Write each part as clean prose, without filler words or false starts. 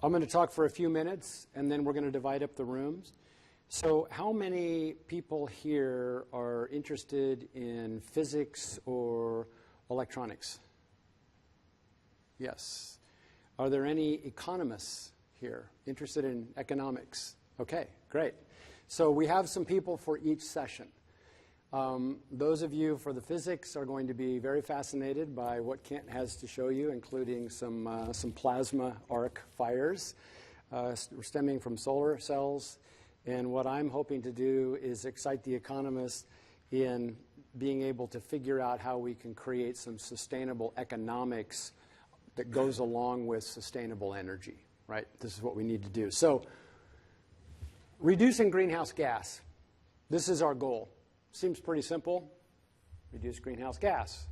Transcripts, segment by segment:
I'm going to talk for a few minutes, and then we're going to divide up the rooms. So how many people here are interested in physics or electronics? Yes. Are there any economists here interested in economics? Okay, great. So we have some people for each session. Those of you for the physics are going to be very fascinated by what Kent has to show you, including some plasma arc fires stemming from solar cells. And what I'm hoping to do is excite the economists in being able to figure out how we can create some sustainable economics that goes along with sustainable energy, right? This is what we need to do. So reducing greenhouse gas. This is our goal. Seems pretty simple. Reduce greenhouse gas.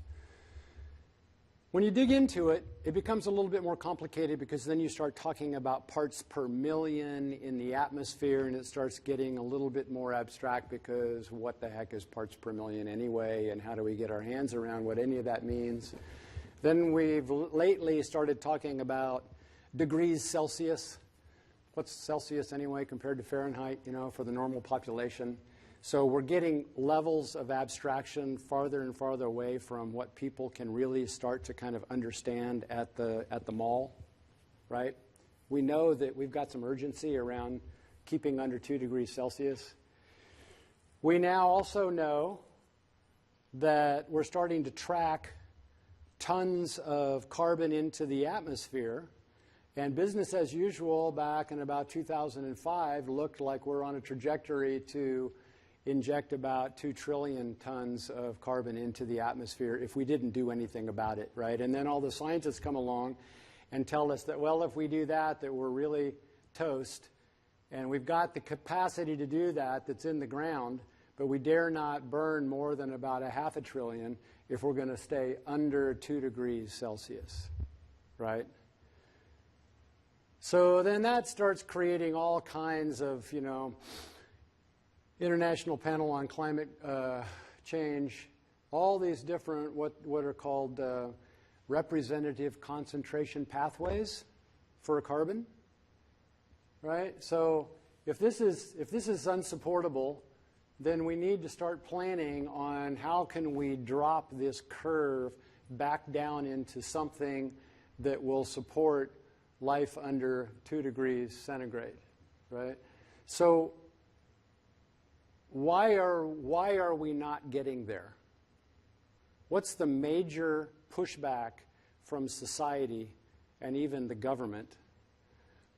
When you dig into it, it becomes a little bit more complicated because then you start talking about parts per million in the atmosphere, and it starts getting a little bit more abstract because what the heck is parts per million anyway, and how do we get our hands around what any of that means? Then we've lately started talking about degrees Celsius. What's Celsius anyway compared to Fahrenheit, you know, for the normal population? So we're getting levels of abstraction farther and farther away from what people can really start to kind of understand at the mall, right? We know that we've got some urgency around keeping under 2 degrees Celsius. We now also know that we're starting to track tons of carbon into the atmosphere, and business as usual back in about 2005 looked like we're on a trajectory to inject about 2 trillion tons of carbon into the atmosphere if we didn't do anything about it, right? And then all the scientists come along and tell us that, well, if we do that, that we're really toast, and we've got the capacity to do that that's in the ground, but we dare not burn more than about 0.5 trillion if we're going to stay under 2 degrees Celsius, right? So then that starts creating all kinds of, you know, International Panel on Climate Change, all these different what are called representative concentration pathways for carbon, right? So if this is unsupportable, then we need to start planning on how can we drop this curve back down into something that will support life under 2 degrees centigrade, right? So why are we not getting there? What's the major pushback from society and even the government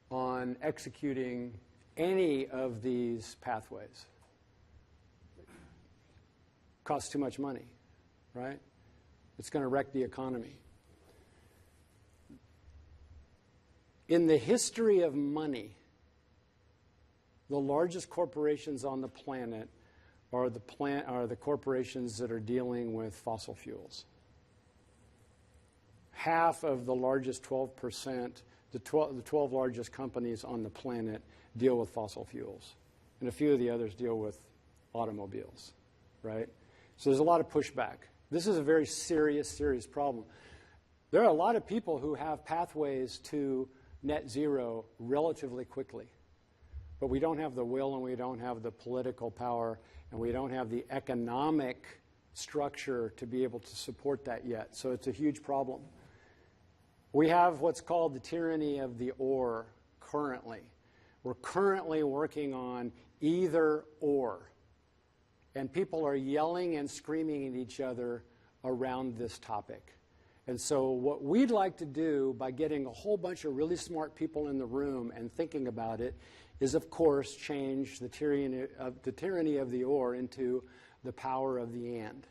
on executing any of these pathways? Costs too much money, right? It's going to wreck the economy. In the history of money, the largest corporations on the planet are the corporations that are dealing with fossil fuels. Half of the largest 12%, the 12 largest companies on the planet deal with fossil fuels. And a few of the others deal with automobiles, right? So there's a lot of pushback. This is a very serious, serious problem. There are a lot of people who have pathways to net zero relatively quickly. But we don't have the will, and we don't have the political power, and we don't have the economic structure to be able to support that yet. So it's a huge problem. We have what's called the tyranny of the or currently. We're currently working on either or. And people are yelling and screaming at each other around this topic. And so what we'd like to do by getting a whole bunch of really smart people in the room and thinking about it is, of course, change the tyranny of the or into the power of the and.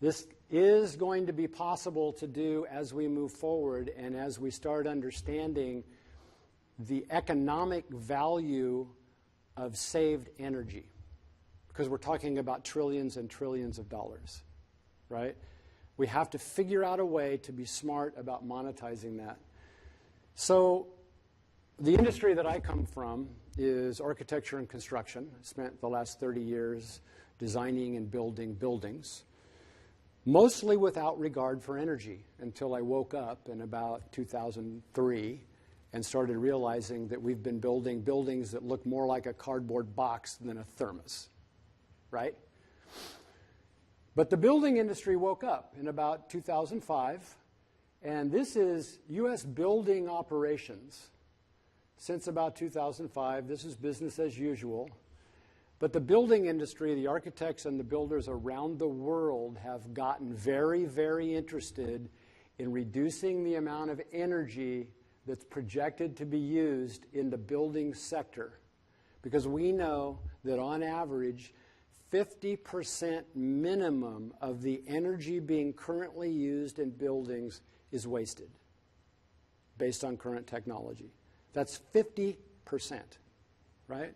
This is going to be possible to do as we move forward and as we start understanding the economic value of saved energy, because we're talking about trillions and trillions of dollars, right? We have to figure out a way to be smart about monetizing that. So the industry that I come from is architecture and construction. I spent the last 30 years designing and building buildings, mostly without regard for energy, until I woke up in about 2003 and started realizing that we've been building buildings that look more like a cardboard box than a thermos, right? But the building industry woke up in about 2005, and this is U.S. building operations. Since about 2005, this is business as usual. But the building industry, the architects and the builders around the world have gotten very, very interested in reducing the amount of energy that's projected to be used in the building sector. Because we know that on average, 50% minimum of the energy being currently used in buildings is wasted based on current technology. That's 50%, right?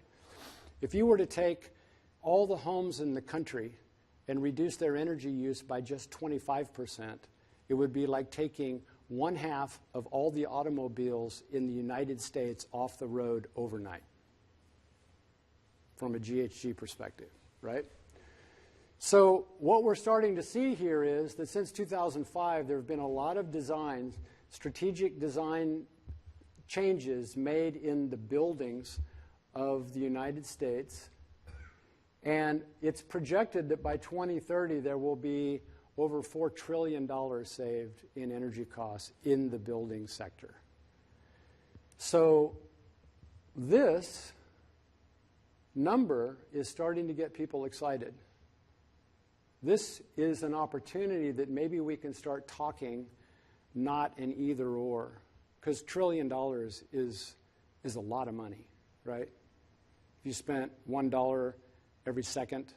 If you were to take all the homes in the country and reduce their energy use by just 25%, it would be like taking 1/2 of all the automobiles in the United States off the road overnight from a GHG perspective, right? So what we're starting to see here is that since 2005, there have been a lot of designs, strategic design changes made in the buildings of the United States. And it's projected that by 2030, there will be over $4 trillion saved in energy costs in the building sector. So this number is starting to get people excited. This is an opportunity that maybe we can start talking not an either or, because $1 trillion is a lot of money, right? If you spent $1 every second,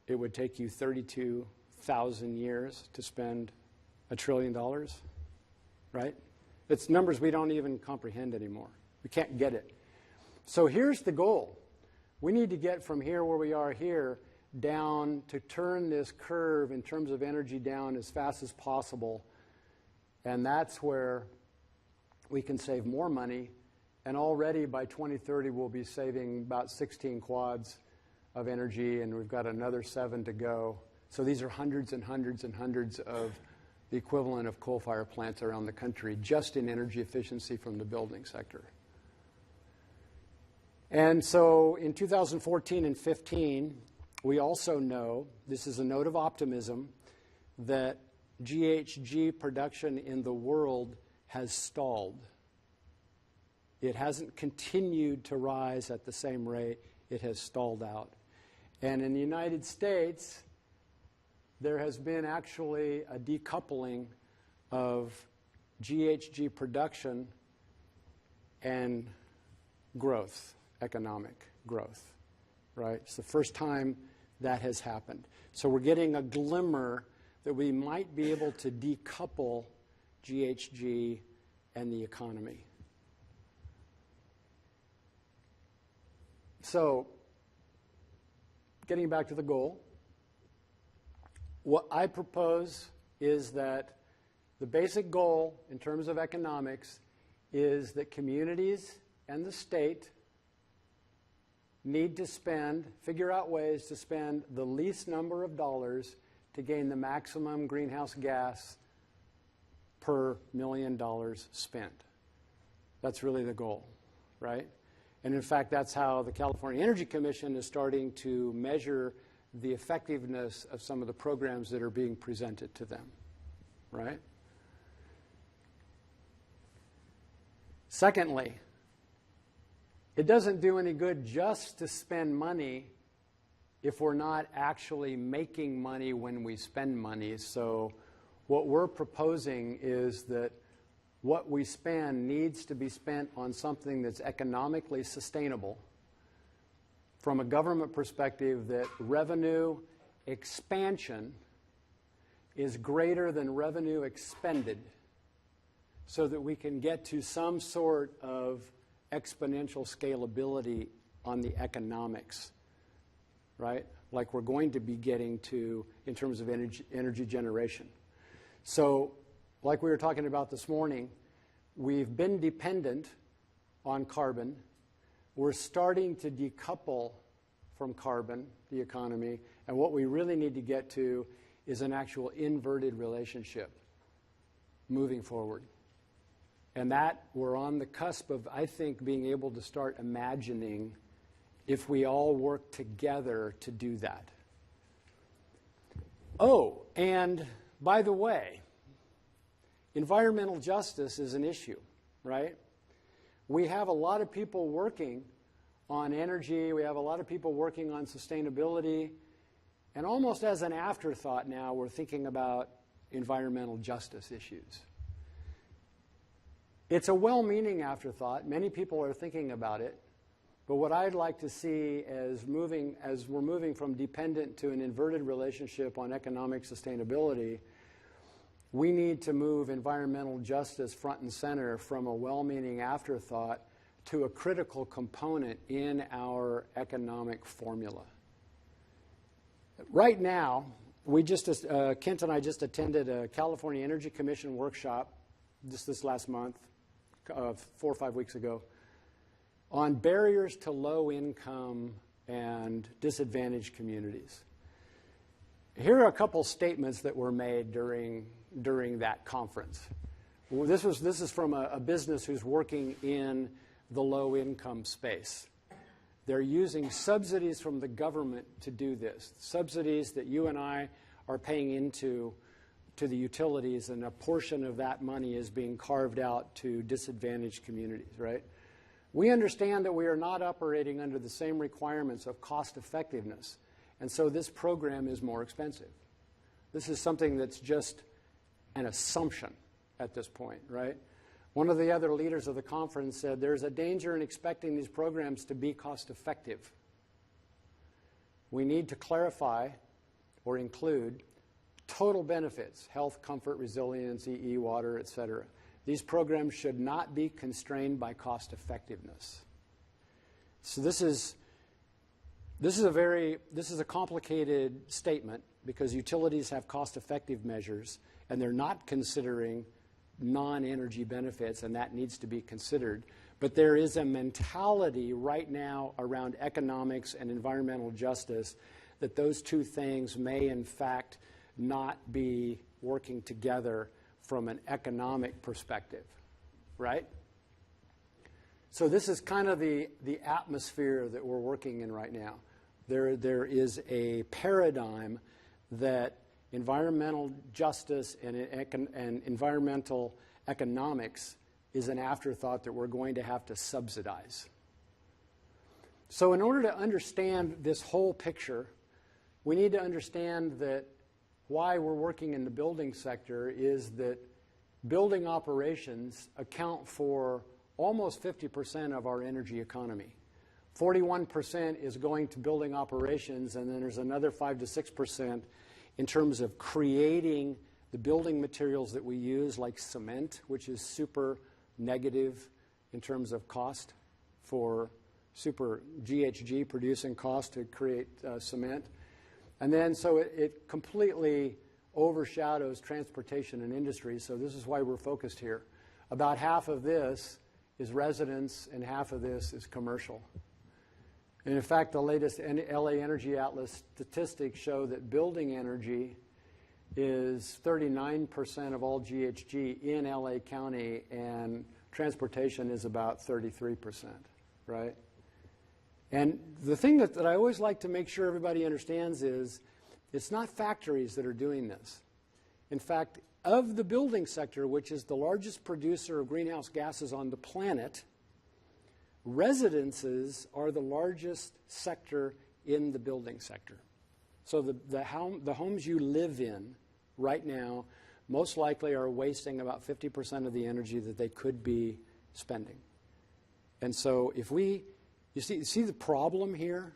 it would take you 32,000 years to spend $1 trillion, right? It's numbers we don't even comprehend anymore. We can't get it. So here's the goal. We need to get from here where we are here down to turn this curve in terms of energy down as fast as possible. And that's where we can save more money. And already by 2030, we'll be saving about 16 quads of energy, and we've got another 7 to go. So these are hundreds and hundreds and hundreds of the equivalent of coal-fired plants around the country just in energy efficiency from the building sector. And so in 2014 and 15, we also know, this is a note of optimism, that GHG production in the world has stalled. It hasn't continued to rise at the same rate. It has stalled out. And in the United States, there has been actually a decoupling of GHG production and growth, economic growth, right? It's the first time that has happened. So we're getting a glimmer that we might be able to decouple GHG and the economy. So, getting back to the goal, what I propose is that the basic goal in terms of economics is that communities and the state need to figure out ways to spend the least number of dollars to gain the maximum greenhouse gas per $1 million spent. That's really the goal, right? And in fact, that's how the California Energy Commission is starting to measure the effectiveness of some of the programs that are being presented to them, right? Secondly, it doesn't do any good just to spend money if we're not actually making money when we spend money. So what we're proposing is that what we spend needs to be spent on something that's economically sustainable. From a government perspective, that revenue expansion is greater than revenue expended, so that we can get to some sort of exponential scalability on the economics, right? Like we're going to be getting to in terms of energy generation. So, like we were talking about this morning, we've been dependent on carbon. We're starting to decouple from carbon, the economy, and what we really need to get to is an actual inverted relationship moving forward. And that we're on the cusp of, I think, being able to start imagining if we all work together to do that. Oh, and by the way, environmental justice is an issue, right? We have a lot of people working on energy. We have a lot of people working on sustainability. And almost as an afterthought now, we're thinking about environmental justice issues. It's a well-meaning afterthought. Many people are thinking about it. But what I'd like to see as we're moving from dependent to an inverted relationship on economic sustainability, we need to move environmental justice front and center from a well-meaning afterthought to a critical component in our economic formula. Right now, Kent and I just attended a California Energy Commission workshop just this last month, 4 or 5 weeks ago, on barriers to low income and disadvantaged communities. Here are a couple statements that were made during that conference. Well, this is from a business who's working in the low income space. They're using subsidies from the government to do this, subsidies that you and I are paying into to the utilities, and a portion of that money is being carved out to disadvantaged communities, right? We understand that we are not operating under the same requirements of cost effectiveness, and so this program is more expensive. This is something that's just an assumption at this point, right? One of the other leaders of the conference said there's a danger in expecting these programs to be cost effective. We need to clarify or include total benefits, health, comfort, resilience, EE, water, et cetera. These programs should not be constrained by cost effectiveness. So this is a complicated statement because utilities have cost effective measures and they're not considering non-energy benefits, and that needs to be considered. But there is a mentality right now around economics and environmental justice that those two things may in fact not be working together from an economic perspective, right? So this is kind of the atmosphere that we're working in right now. There is a paradigm that environmental justice and environmental economics is an afterthought that we're going to have to subsidize. So in order to understand this whole picture, we need to understand that why we're working in the building sector is that building operations account for almost 50% of our energy economy. 41% is going to building operations, and then there's another 5 to 6% in terms of creating the building materials that we use, like cement, which is super negative in terms of cost for super GHG producing cost to create cement. And then so it completely overshadows transportation and industry, so this is why we're focused here. About half of this is residence and half of this is commercial. And in fact, the latest LA Energy Atlas statistics show that building energy is 39% of all GHG in LA County, and transportation is about 33%, right? And the thing that I always like to make sure everybody understands is it's not factories that are doing this. In fact, of the building sector, which is the largest producer of greenhouse gases on the planet, residences are the largest sector in the building sector. So the homes you live in right now most likely are wasting about 50% of the energy that they could be spending. And so if you see the problem here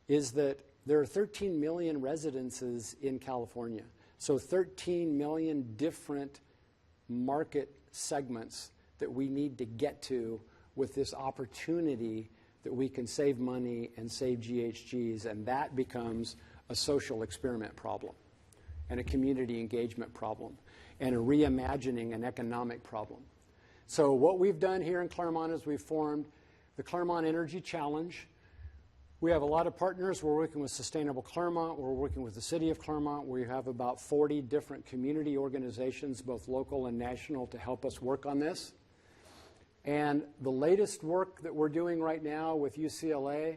is that there are 13 million residences in California. So 13 million different market segments that we need to get to with this opportunity that we can save money and save GHGs, and that becomes a social experiment problem and a community engagement problem and a reimagining an economic problem. So what we've done here in Claremont is we've formed the Claremont Energy Challenge. We have a lot of partners. We're working with Sustainable Claremont. We're working with the City of Claremont. We have about 40 different community organizations, both local and national, to help us work on this. And the latest work that we're doing right now with UCLA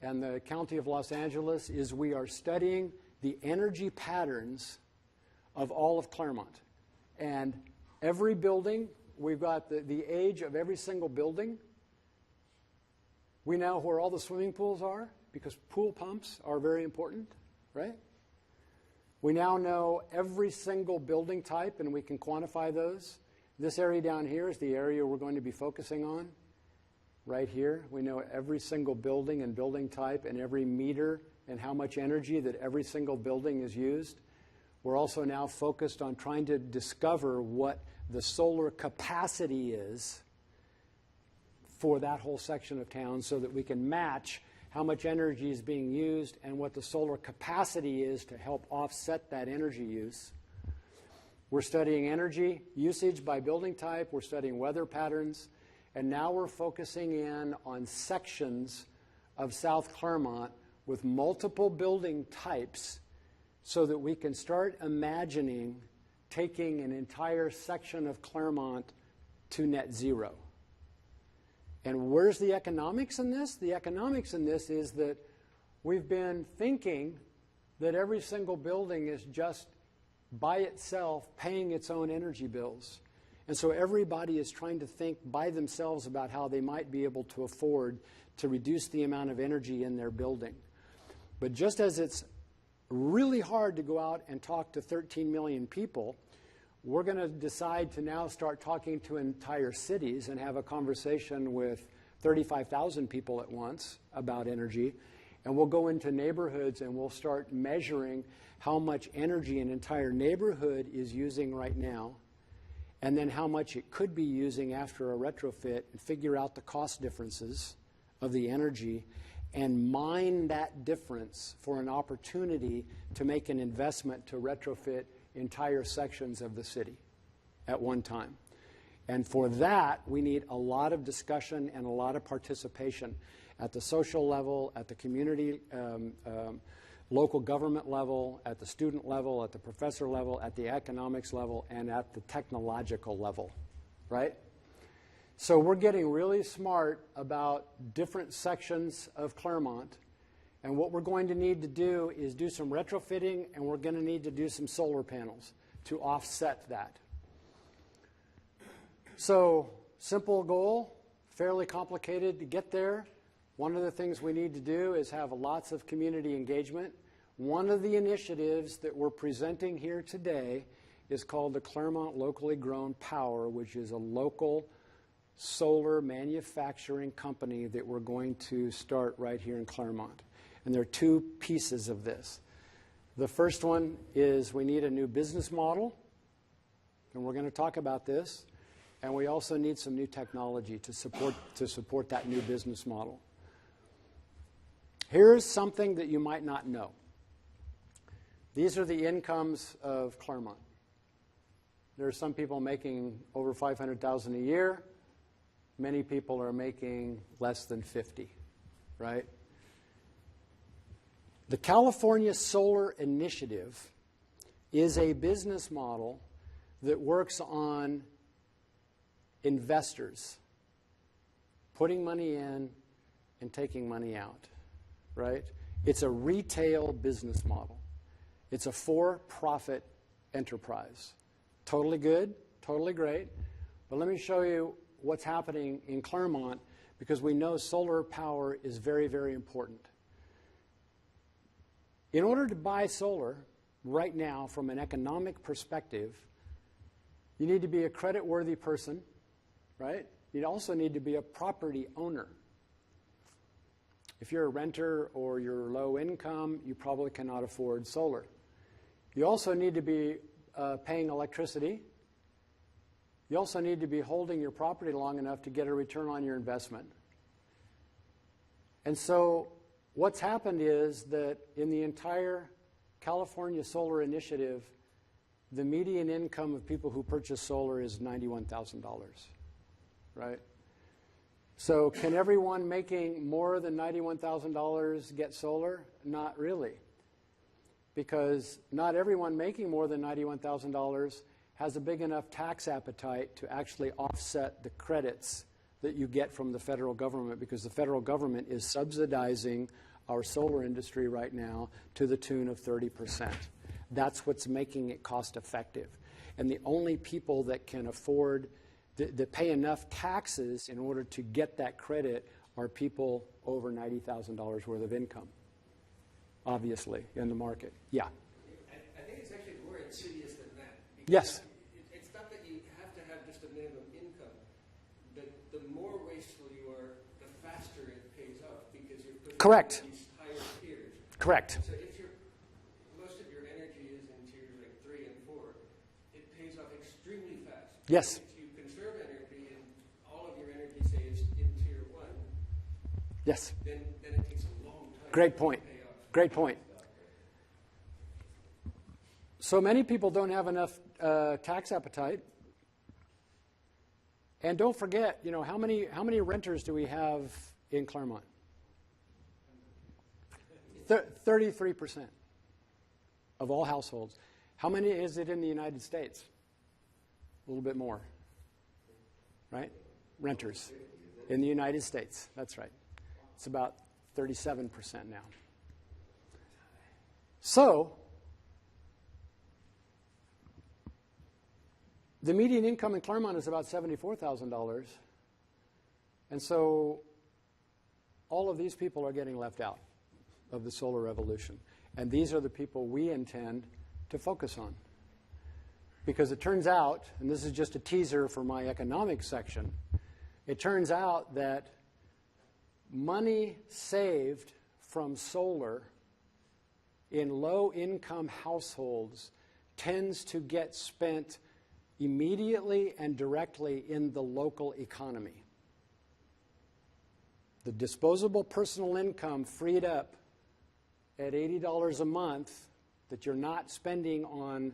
and the County of Los Angeles is we are studying the energy patterns of all of Claremont. And every building, we've got the age of every single building. We know where all the swimming pools are because pool pumps are very important, right? We now know every single building type, and we can quantify those. This area down here is the area we're going to be focusing on. Right here, we know every single building and building type and every meter and how much energy that every single building is used. We're also now focused on trying to discover what the solar capacity is for that whole section of town so that we can match how much energy is being used and what the solar capacity is to help offset that energy use. We're studying energy usage by building type. We're studying weather patterns. And now we're focusing in on sections of South Claremont with multiple building types so that we can start imagining taking an entire section of Claremont to net zero. And where's the economics in this? The economics in this is that we've been thinking that every single building is just by itself paying its own energy bills. And so everybody is trying to think by themselves about how they might be able to afford to reduce the amount of energy in their building. But just as it's really hard to go out and talk to 13 million people, we're going to decide to now start talking to entire cities and have a conversation with 35,000 people at once about energy. And we'll go into neighborhoods and we'll start measuring how much energy an entire neighborhood is using right now, and then how much it could be using after a retrofit, and figure out the cost differences of the energy and mine that difference for an opportunity to make an investment to retrofit entire sections of the city at one time. And for that, we need a lot of discussion and a lot of participation at the social level, at the community, local government level, at the student level, at the professor level, at the economics level, and at the technological level, right? So we're getting really smart about different sections of Claremont. And what we're going to need to do is do some retrofitting, and we're going to need to do some solar panels to offset that. So simple goal, fairly complicated to get there. One of the things we need to do is have lots of community engagement. One of the initiatives that we're presenting here today is called the Claremont Locally Grown Power, which is a local solar manufacturing company that we're going to start right here in Claremont. And there are two pieces of this. The first one is we need a new business model, and we're going to talk about this. And we also need some new technology to support that new business model. Here's something that you might not know. These are the incomes of Claremont. There are some people making over $500,000 a year. Many people are making less than 50, right? The California Solar Initiative is a business model that works on investors putting money in and taking money out, right? It's a retail business model. It's a for-profit enterprise. Totally good, totally great. But let me show you what's happening in Claremont, because we know solar power is very, very important. In order to buy solar right now from an economic perspective, you need to be a credit-worthy person, right? You also need to be a property owner. If you're a renter or you're low income, you probably cannot afford solar. You also need to be paying electricity. You also need to be holding your property long enough to get a return on your investment. And so what's happened is that in the entire California Solar Initiative, the median income of people who purchase solar is $91,000, right? So can everyone making more than $91,000 get solar? Not really. Because not everyone making more than $91,000 has a big enough tax appetite to actually offset the credits that you get from the federal government, because the federal government is subsidizing our solar industry right now to the tune of 30%. That's what's making it cost effective. And the only people that can afford, that pay enough taxes in order to get that credit are people over $90,000 worth of income, obviously, in the market. Yeah? I think it's actually more insidious than that. Yes. It's not that you have to have just a minimum income, but the more wasteful you are, the faster it pays off because you're putting Correct. these higher tiers. Correct. So if most of your energy is in tiers like 3 and 4, it pays off extremely fast. Yes. If you conserve energy and all of your energy, say, is in tier 1, Yes. then it takes a long time. Great point. To pay off. Great point. So many people don't have enough tax appetite. And don't forget, you know, how many renters do we have in Claremont? 33% of all households. How many is it in the United States? A little bit more, right? Renters in the United States. That's right. It's about 37% now. So the median income in Claremont is about $74,000. And so all of these people are getting left out of the solar revolution. And these are the people we intend to focus on. Because it turns out, and this is just a teaser for my economics section, it turns out that money saved from solar in low-income households tends to get spent immediately and directly in the local economy. The disposable personal income freed up at $80 a month that you're not spending on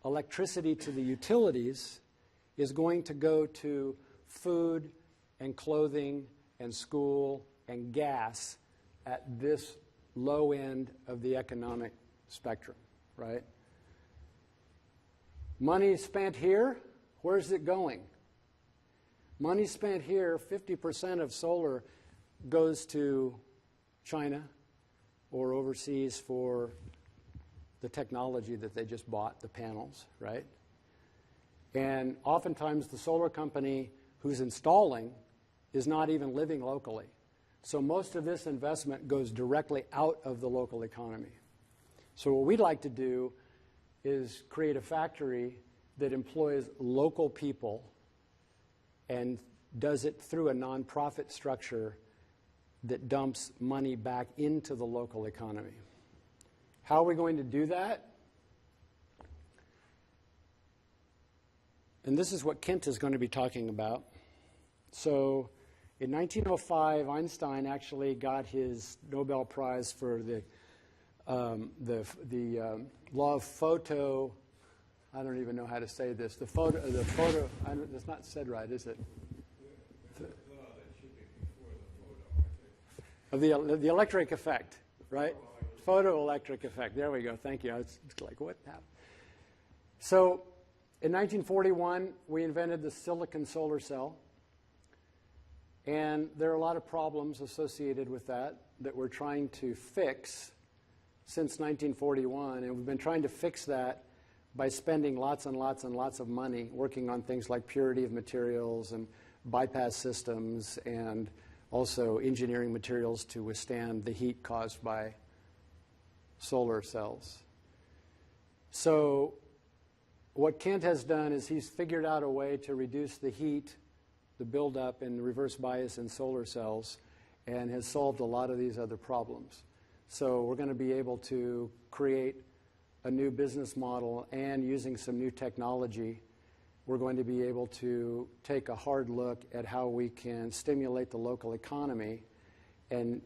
electricity to the utilities is going to go to food and clothing and school and gas at this low end of the economic spectrum, right? Money spent here, where's it going? Money spent here, 50% of solar goes to China or overseas for the technology that they just bought, the panels, right? And oftentimes the solar company who's installing is not even living locally. So most of this investment goes directly out of the local economy. So what we'd like to do is create a factory that employs local people and does it through a nonprofit structure that dumps money back into the local economy. How are we going to do that? And this is what Kent is going to be talking about. So in 1905, Einstein actually got his Nobel Prize for the law of photo. I don't even know how to say this. The photo. It's not said right, is it? Of the electric effect, right? Photoelectric effect. There we go. Thank you. It's like, what happened? So in 1941, we invented the silicon solar cell. And there are a lot of problems associated with that we're trying to fix since 1941. And we've been trying to fix that by spending lots and lots and lots of money working on things like purity of materials and bypass systems and also engineering materials to withstand the heat caused by solar cells. So what Kent has done is he's figured out a way to reduce the heat, the buildup and reverse bias in solar cells, and has solved a lot of these other problems. So we're going to be able to create a new business model, and using some new technology, we're going to be able to take a hard look at how we can stimulate the local economy and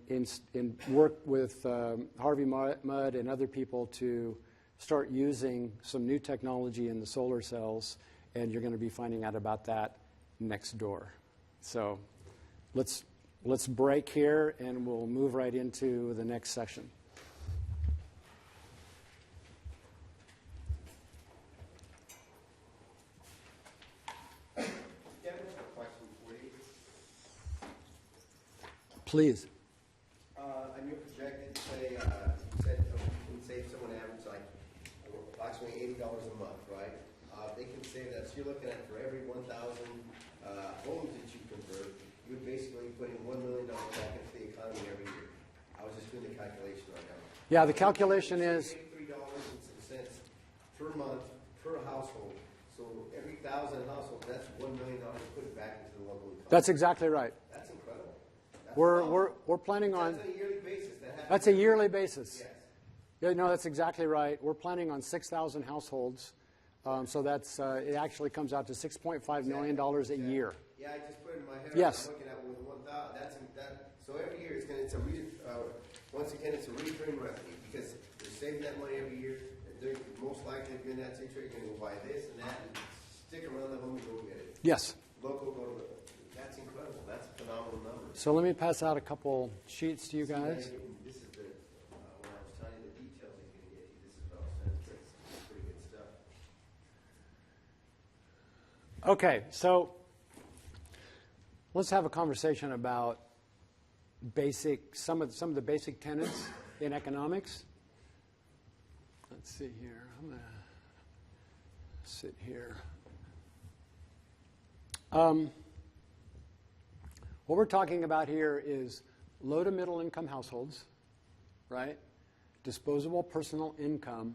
work with Harvey Mudd and other people to start using some new technology in the solar cells, and you're going to be finding out about that next door. So let's break here, and we'll move right into the next session. Devon, I have a question for you. Please. On your projected, say, you said you can save someone average like approximately $80 a month, right? They can save that. So you're looking at for every 1,000 homes that you convert, you're basically putting $1 million back into the economy every year. I was just doing the calculation right now. Yeah, the calculation is $83.06 per month per household. So every 1,000 households, that's $1 million put back into the local economy. That's exactly right. That's incredible. That's We're planning on. That's on a yearly basis. That happens. That's a yearly basis. Yes. Yeah, no, that's exactly right. We're planning on 6,000 households, so that's it actually comes out to $6.5 million a year. Yeah, I just put it in my head. Yes. I'm looking at with 1,000. So every year once again it's a recurring revenue because they're saving that money every year. They're most likely if you're in that situation, you're going to go buy this and that and stick around the home and go get it. Yes. Local, go to that's incredible. That's a phenomenal number. So let me pass out a couple sheets to you guys. This is when I was telling you the details he's going to get you. This is what I was saying. It's pretty good stuff. Okay, so let's have a conversation about some of the basic tenets in economics. Let's see here. I'm going to sit here. What we're talking about here is low to middle income households, right? Disposable personal income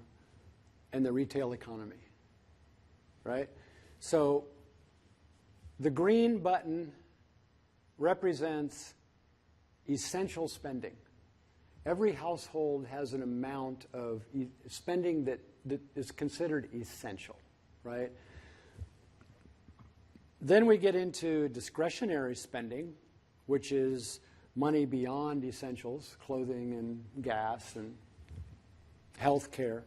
and the retail economy, right? So the green button represents essential spending. Every household has an amount of spending that is considered essential, right? Then we get into discretionary spending, which is money beyond essentials, clothing and gas and health care.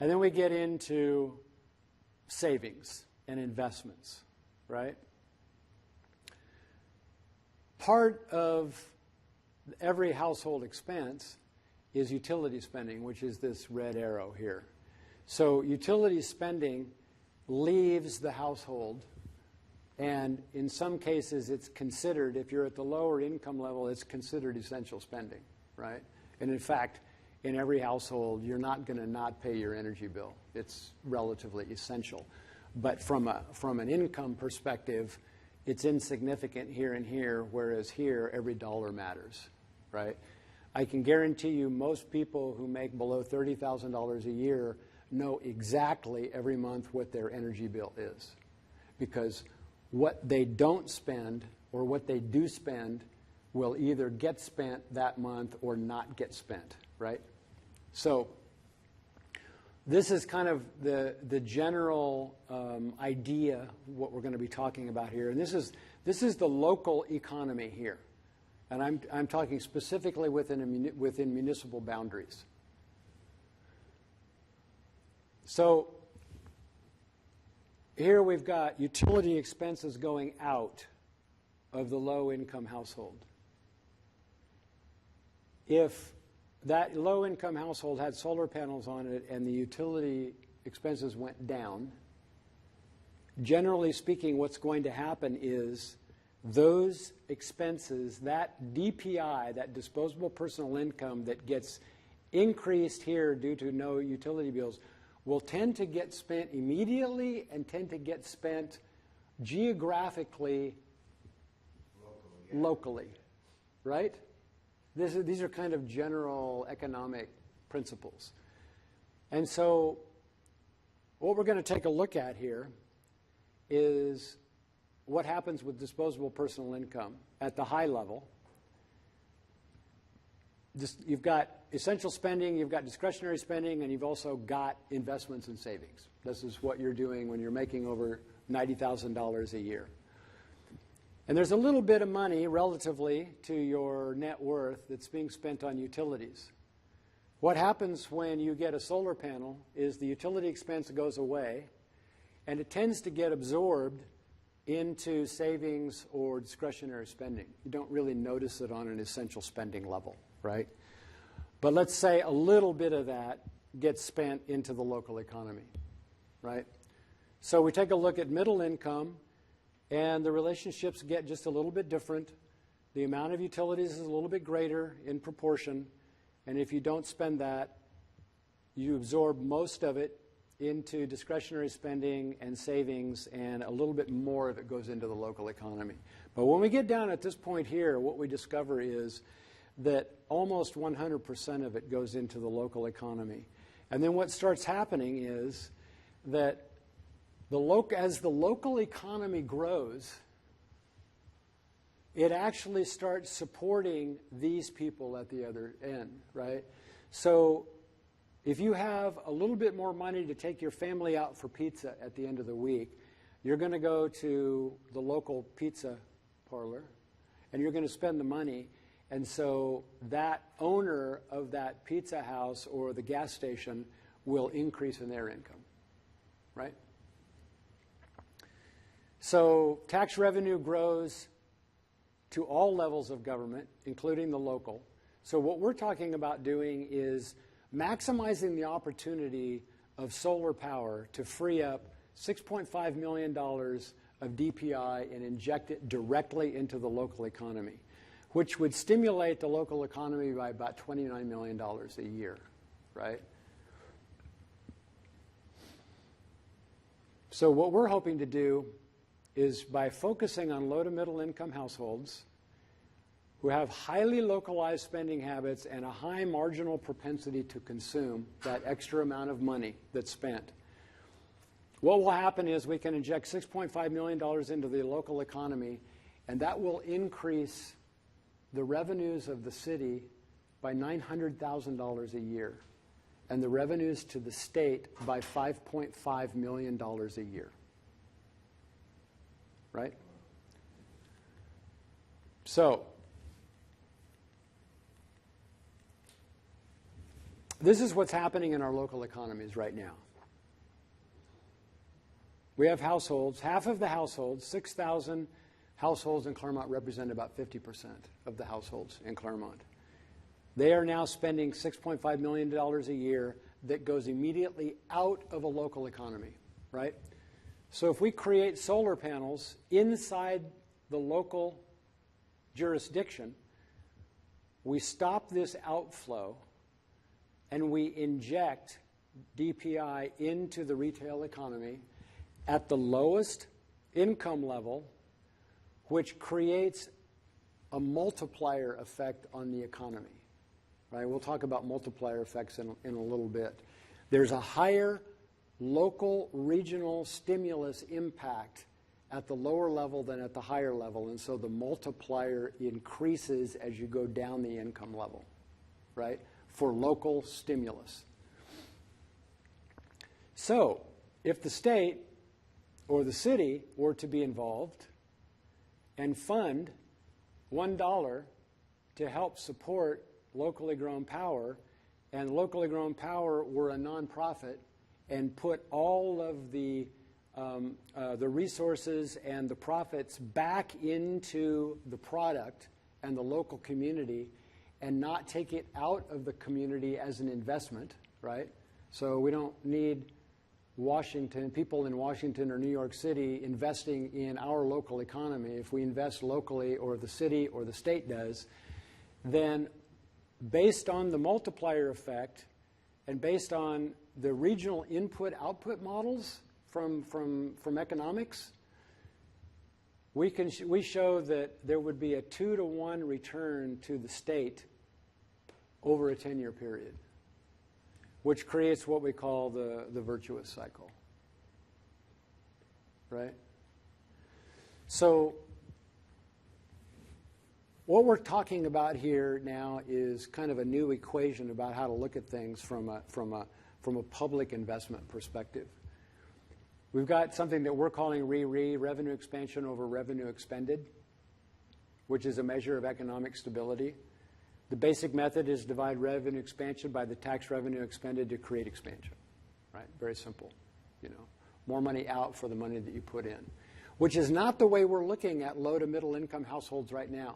And then we get into savings and investments, right? Part of every household expense is utility spending, which is this red arrow here. So utility spending leaves the household, and in some cases it's considered, if you're at the lower income level, it's considered essential spending, right? And in fact, in every household, you're not going to not pay your energy bill. It's relatively essential. But from an income perspective, it's insignificant here and here, whereas here, every dollar matters, right? I can guarantee you most people who make below $30,000 a year know exactly every month what their energy bill is. Because what they don't spend or what they do spend will either get spent that month or not get spent, right? So this is kind of the general idea, what we're going to be talking about here. And this is the local economy here. And I'm talking specifically within municipal boundaries. So here we've got utility expenses going out of the low-income household. If that low-income household had solar panels on it and the utility expenses went down, generally speaking, what's going to happen is those expenses, that DPI, that disposable personal income that gets increased here due to no utility bills, will tend to get spent immediately and tend to get spent geographically locally, right? These are kind of general economic principles. And so what we're going to take a look at here is what happens with disposable personal income at the high level. You've got essential spending, you've got discretionary spending, and you've also got investments and savings. This is what you're doing when you're making over $90,000 a year. And there's a little bit of money relatively to your net worth that's being spent on utilities. What happens when you get a solar panel is the utility expense goes away, and it tends to get absorbed into savings or discretionary spending. You don't really notice it on an essential spending level, right? But let's say a little bit of that gets spent into the local economy, right? So we take a look at middle income, and the relationships get just a little bit different. the amount of utilities is a little bit greater in proportion, and if you don't spend that, you absorb most of it into discretionary spending and savings, and a little bit more of it goes into the local economy. But when we get down at this point here, what we discover is that almost 100% of it goes into the local economy. And then what starts happening is that as the local economy grows, it actually starts supporting these people at the other end, right? So if you have a little bit more money to take your family out for pizza at the end of the week, you're going to go to the local pizza parlor, and you're going to spend the money. And so that owner of that pizza house or the gas station will increase in their income, right? So tax revenue grows to all levels of government, including the local. So what we're talking about doing is maximizing the opportunity of solar power to free up $6.5 million of DPI and inject it directly into the local economy, which would stimulate the local economy by about $29 million a year, right? So what we're hoping to do is, by focusing on low to middle income households who have highly localized spending habits and a high marginal propensity to consume that extra amount of money that's spent, what will happen is we can inject $6.5 million into the local economy, and that will increase the revenues of the city by $900,000 a year, and the revenues to the state by $5.5 million a year. Right? So, this is what's happening in our local economies right now. We have households, half of the households, 6,000 households in Claremont represent about 50% of the households in Claremont. They are now spending $6.5 million a year that goes immediately out of a local economy, right? So if we create solar panels inside the local jurisdiction, we stop this outflow and we inject DPI into the retail economy at the lowest income level, which creates a multiplier effect on the economy. Right? We'll talk about multiplier effects in a little bit. There's a higher local regional stimulus impact at the lower level than at the higher level, and so the multiplier increases as you go down the income level, right, for local stimulus. So if the state or the city were to be involved and fund $1 to help support locally grown power, and locally grown power were a nonprofit, and put all of the resources and the profits back into the product and the local community, and not take it out of the community as an investment, right? So we don't need Washington, people in Washington or New York City investing in our local economy. If we invest locally, or the city or the state does, then based on the multiplier effect and based on the regional input-output models from economics, we show that there would be a 2-to-1 return to the state over a 10-year period, which creates what we call the virtuous cycle, right? So what we're talking about here now is kind of a new equation about how to look at things from a public investment perspective. We've got something that we're calling revenue expansion over revenue expended, which is a measure of economic stability. The basic method is divide revenue expansion by the tax revenue expended to create expansion, right? Very simple, you know. More money out for the money that you put in, which is not the way we're looking at low to middle income households right now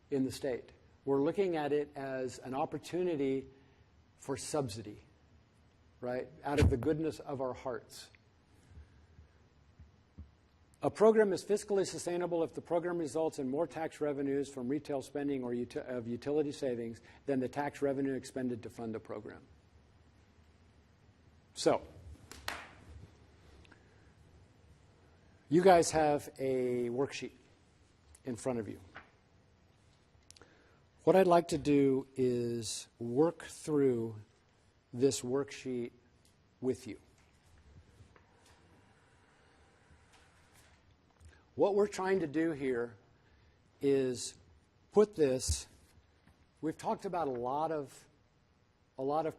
in the state. We're looking at it as an opportunity for subsidy, right, out of the goodness of our hearts. A program is fiscally sustainable if the program results in more tax revenues from retail spending or of utility savings than the tax revenue expended to fund the program. So, you guys have a worksheet in front of you. What I'd like to do is work through this worksheet with you. What we're trying to do here is put this, we've talked about a lot of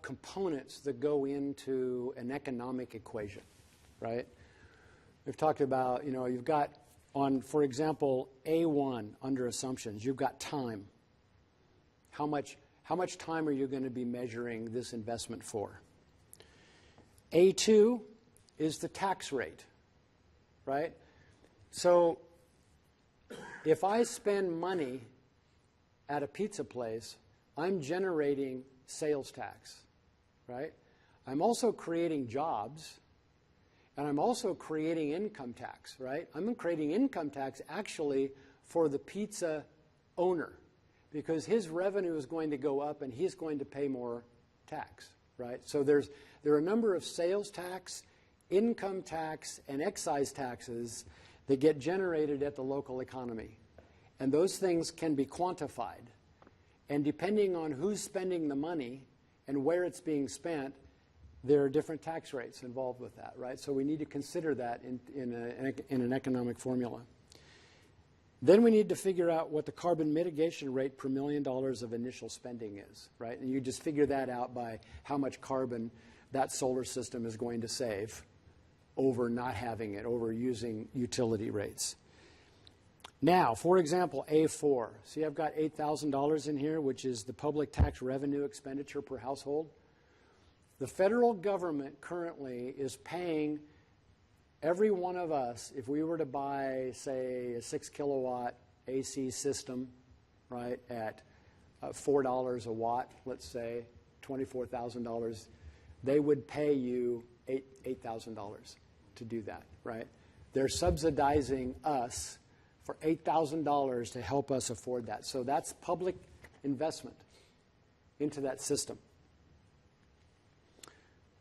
components that go into an economic equation, right? We've talked about, you've got on, for example, A1 under assumptions, you've got time. How much time are you going to be measuring this investment for? A2 is the tax rate, right? So if I spend money at a pizza place, I'm generating sales tax, right? I'm also creating jobs, and I'm also creating income tax, right? I'm creating income tax actually for the pizza owner because his revenue is going to go up and he's going to pay more tax, right? So there are a number of sales tax, income tax, and excise taxes that get generated at the local economy. And those things can be quantified. And depending on who's spending the money and where it's being spent, there are different tax rates involved with that, right? So we need to consider that in an economic formula. Then we need to figure out what the carbon mitigation rate per $1 million of initial spending is, right? And you just figure that out by how much carbon that solar system is going to save over not having it, over using utility rates. Now, for example, A4. See, I've got $8,000 in here, which is the public tax revenue expenditure per household. The federal government currently is paying every one of us, if we were to buy, say, a 6 kilowatt AC system, right, at $4 a watt, let's say, $24,000, they would pay you $8,000 to do that, right? They're subsidizing us for $8,000 to help us afford that. So that's public investment into that system.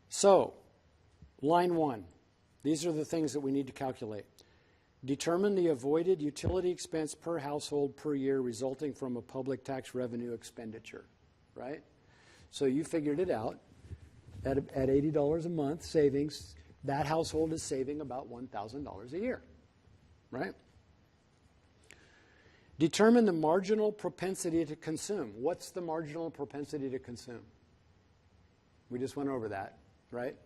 So, line 1, these are the things that we need to calculate. Determine the avoided utility expense per household per year resulting from a public tax revenue expenditure, right? So you figured it out. At $80 a month savings, that household is saving about $1,000 a year, right? Determine the marginal propensity to consume. What's the marginal propensity to consume? We just went over that, right?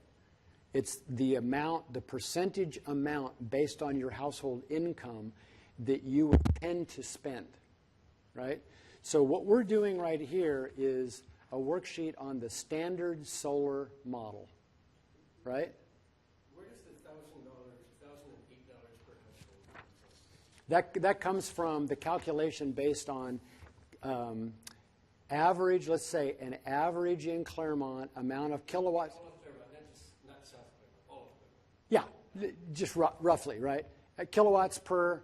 It's the amount, the percentage amount based on your household income that you would tend to spend, right? So what we're doing right here is a worksheet on the standard solar model, right? Where does the $1,008 per household? That comes from the calculation based on average, let's say, an average in Claremont amount of kilowatts. All of Claremont, not South Claremont, all of Claremont. Yeah, just roughly, right? Kilowatts per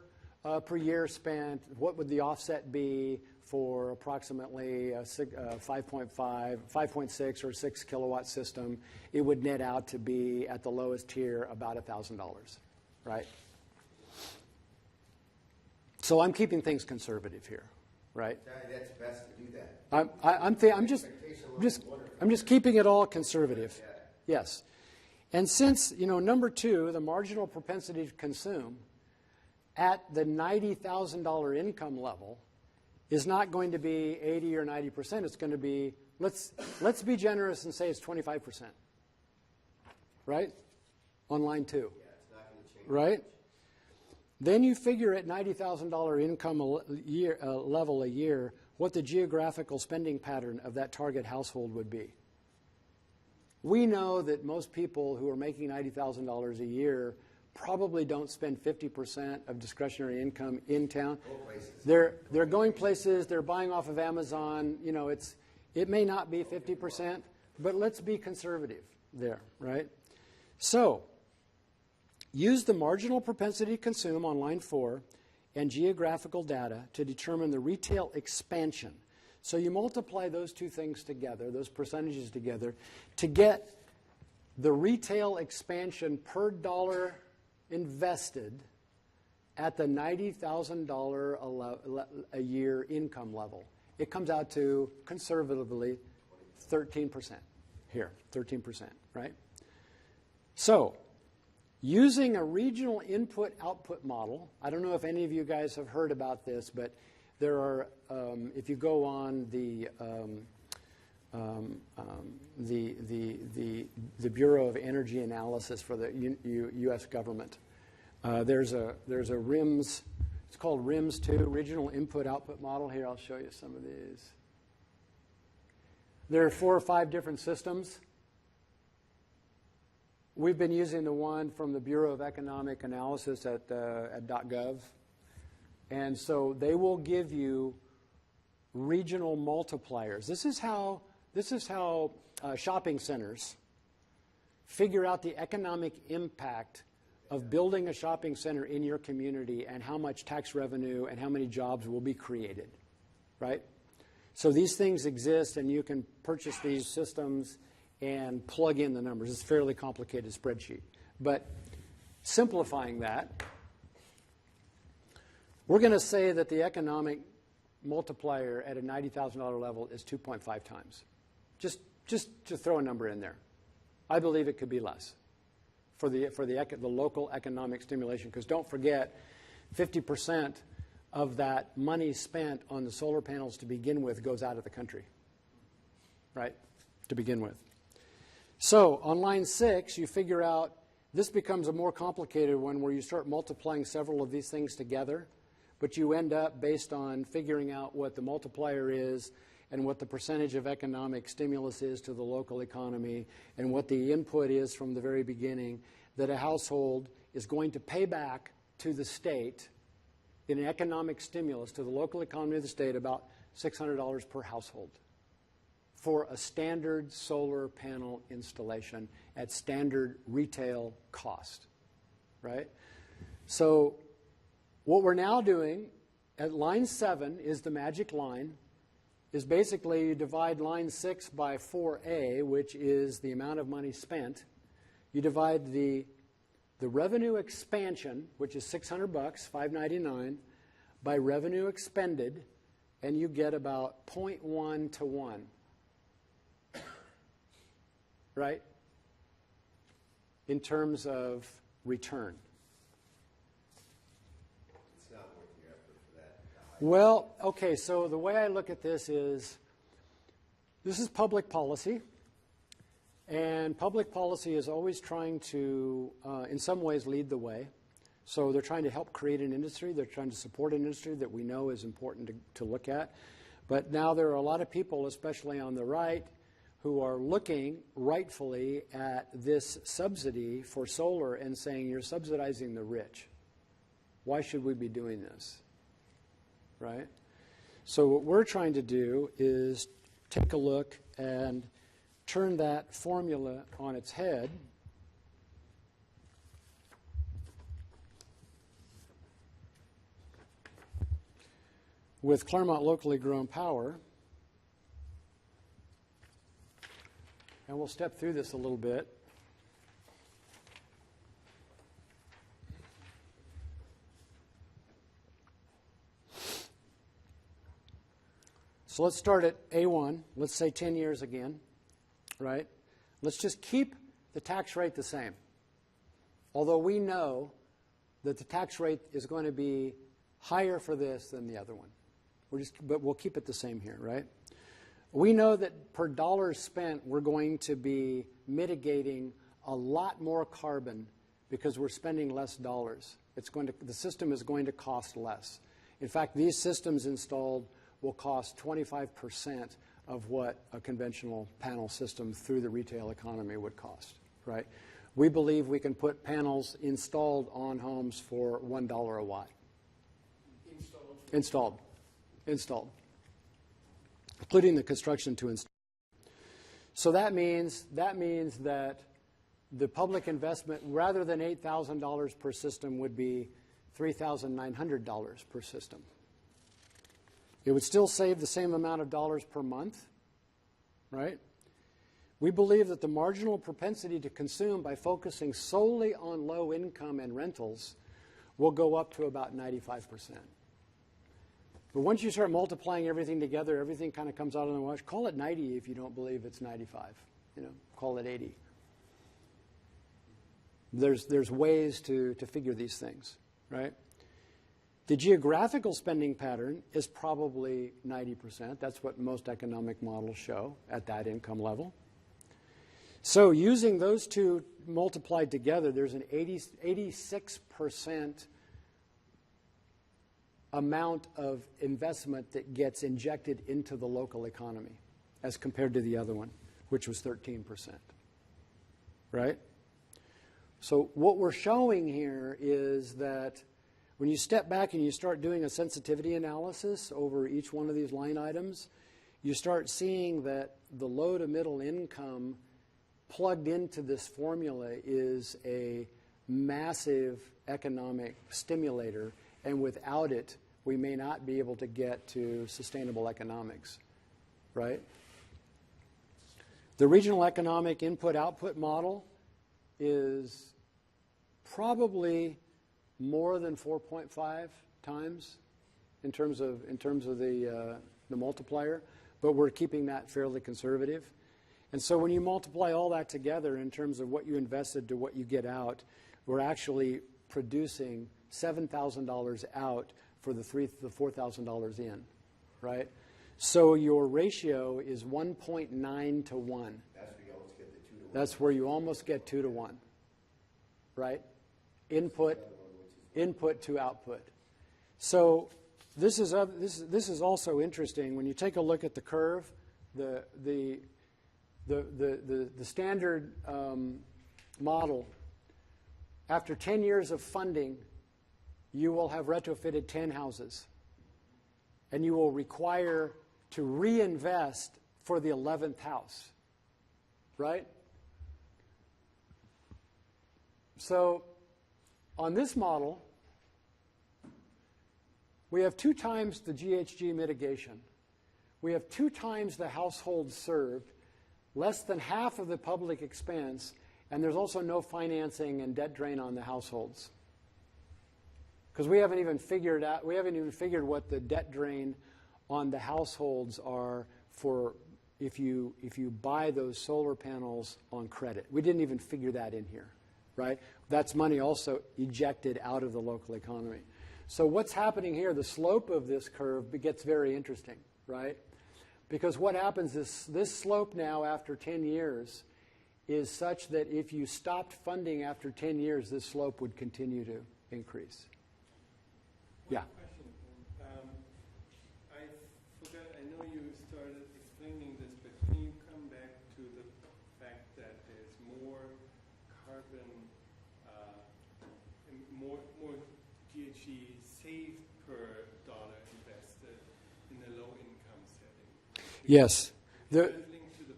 year spent. What would the offset be for approximately a 5.6 or 6 kilowatt system? It would net out to be at the lowest tier about $1,000, right? So I'm keeping things conservative here, right? That's best to do that. I'm just keeping it all conservative. Yes. And since, number 2, the marginal propensity to consume at the $90,000 income level is not going to be 80 or 90%. It's going to be, let's be generous and say it's 25%, right? On line 2, Yeah, it's not going to change. right? Then you figure at $90,000 income level a year what the geographical spending pattern of that target household would be. We know that most people who are making $90,000 a year probably don't spend 50% of discretionary income in town. They're going places, they're buying off of Amazon. It may not be 50%, but let's be conservative there, right? So use the marginal propensity to consume on line 4 and geographical data to determine the retail expansion. So you multiply those two things together, those percentages together, to get the retail expansion per dollar invested at the $90,000 a year income level. It comes out to, conservatively, 13% here, 13%, right? So, using a regional input-output model, I don't know if any of you guys have heard about this, but there are, if you go on the Bureau of Energy Analysis for the U.S. government, there's a RIMS, it's called RIMS 2, Regional Input-Output Model. Here, I'll show you some of these. There are 4 or 5 different systems. We've been using the one from the Bureau of Economic Analysis at .gov. And so they will give you regional multipliers. This is how shopping centers figure out the economic impact of building a shopping center in your community and how much tax revenue and how many jobs will be created, right? So these things exist, and you can purchase these systems and plug in the numbers. It's a fairly complicated spreadsheet. But simplifying that, we're going to say that the economic multiplier at a $90,000 level is 2.5 times. Just to throw a number in there. I believe it could be less for the local economic stimulation, because don't forget, 50% of that money spent on the solar panels to begin with goes out of the country, right, to begin with. So on line 6, you figure out, this becomes a more complicated one where you start multiplying several of these things together, but you end up based on figuring out what the multiplier is and what the percentage of economic stimulus is to the local economy and what the input is from the very beginning, that a household is going to pay back to the state in an economic stimulus to the local economy of the state about $600 per household for a standard solar panel installation at standard retail cost, right? So what we're now doing at line 7 is the magic line, is basically you divide line 6 by 4A, which is the amount of money spent. You divide the revenue expansion, which is $600, $599, by revenue expended, and you get about 0.1 to 1. Right? In terms of return. It's not worth your effort for that. Well, okay, so the way I look at this is public policy, and public policy is always trying to, in some ways, lead the way. So they're trying to help create an industry. They're trying to support an industry that we know is important to look at. But now there are a lot of people, especially on the right, who are looking rightfully at this subsidy for solar and saying, you're subsidizing the rich. Why should we be doing this? Right? So what we're trying to do is take a look and turn that formula on its head. With Claremont locally grown power. And we'll step through this a little bit. So let's start at A1. Let's say 10 years again, right? Let's just keep the tax rate the same. Although we know that the tax rate is going to be higher for this than the other one. But we'll keep it the same here, right? We know that per dollar spent, we're going to be mitigating a lot more carbon because we're spending less dollars. The system is going to cost less. In fact, these systems installed will cost 25% of what a conventional panel system through the retail economy would cost, right? We believe we can put panels installed on homes for $1 a watt. Installed. Including the construction to install. So that means that the public investment, rather than $8,000 per system, would be $3,900 per system. It would still save the same amount of dollars per month, right? We believe that the marginal propensity to consume by focusing solely on low income and rentals will go up to about 95%. But once you start multiplying everything together, everything kind of comes out on the wash. Call it 90 if you don't believe it's 95. Call it 80. There's ways to figure these things, right? The geographical spending pattern is probably 90%. That's what most economic models show at that income level. So using those two multiplied together, there's an 86% amount of investment that gets injected into the local economy as compared to the other one, which was 13%, right? So what we're showing here is that when you step back and you start doing a sensitivity analysis over each one of these line items, you start seeing that the low to middle income plugged into this formula is a massive economic stimulator, and without it, we may not be able to get to sustainable economics, right? The regional economic input-output model is probably more than 4.5 times in terms of the multiplier, but we're keeping that fairly conservative. And so when you multiply all that together in terms of what you invested to what you get out, we're actually producing $7,000 out for the $4,000 in, right? So your ratio is 1.9 to 1. That's where you almost get 2 to 1, right? Input to output. So this is also interesting. When you take a look at the curve, the standard model, after 10 years of funding, you will have retrofitted 10 houses, and you will require to reinvest for the 11th house, right? So on this model, we have 2 times the GHG mitigation. We have 2 times the households served, less than half of the public expense, and there's also no financing and debt drain on the households. Because we haven't even figured what the debt drain on the households are for if you buy those solar panels on credit. We didn't even figure that in here, right? That's money also ejected out of the local economy. So what's happening here, the slope of this curve gets very interesting, right? Because what happens is this slope now after 10 years is such that if you stopped funding after 10 years, this slope would continue to increase. Yeah. Question. I forgot, I know you started explaining this, but can you come back to the fact that there's more carbon, more GHG saved per dollar invested in a low income setting? Yes. Is that linked to the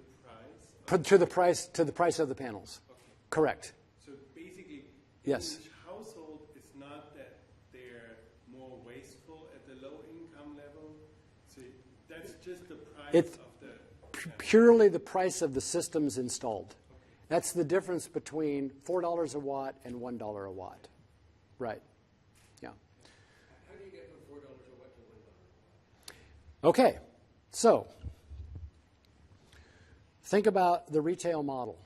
price? To the price of the panels. Okay. Correct. So basically, yes. In each household, it's not that they're more wasteful at the low income level. So that's just the price of the purely the price of the systems installed. Okay. That's the difference between $4 a watt and $1 a watt. Right. Yeah. How do you get from $4 a watt to $1 a watt? Okay. So think about the retail model,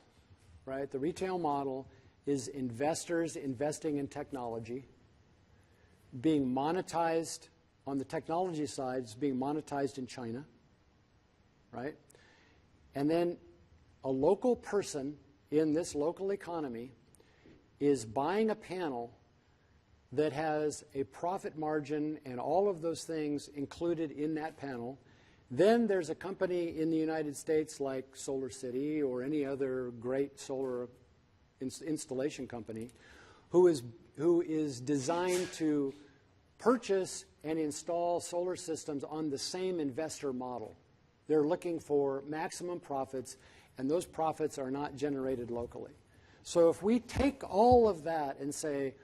right? The retail model is investors investing in technology, being monetized on the technology side, is being monetized in China, right? And then a local person in this local economy is buying a panel that has a profit margin and all of those things included in that panel. Then there's a company in the United States like SolarCity or any other great solar installation company who is designed to purchase and install solar systems on the same investor model. They're looking for maximum profits, and those profits are not generated locally. So if we take all of that and say,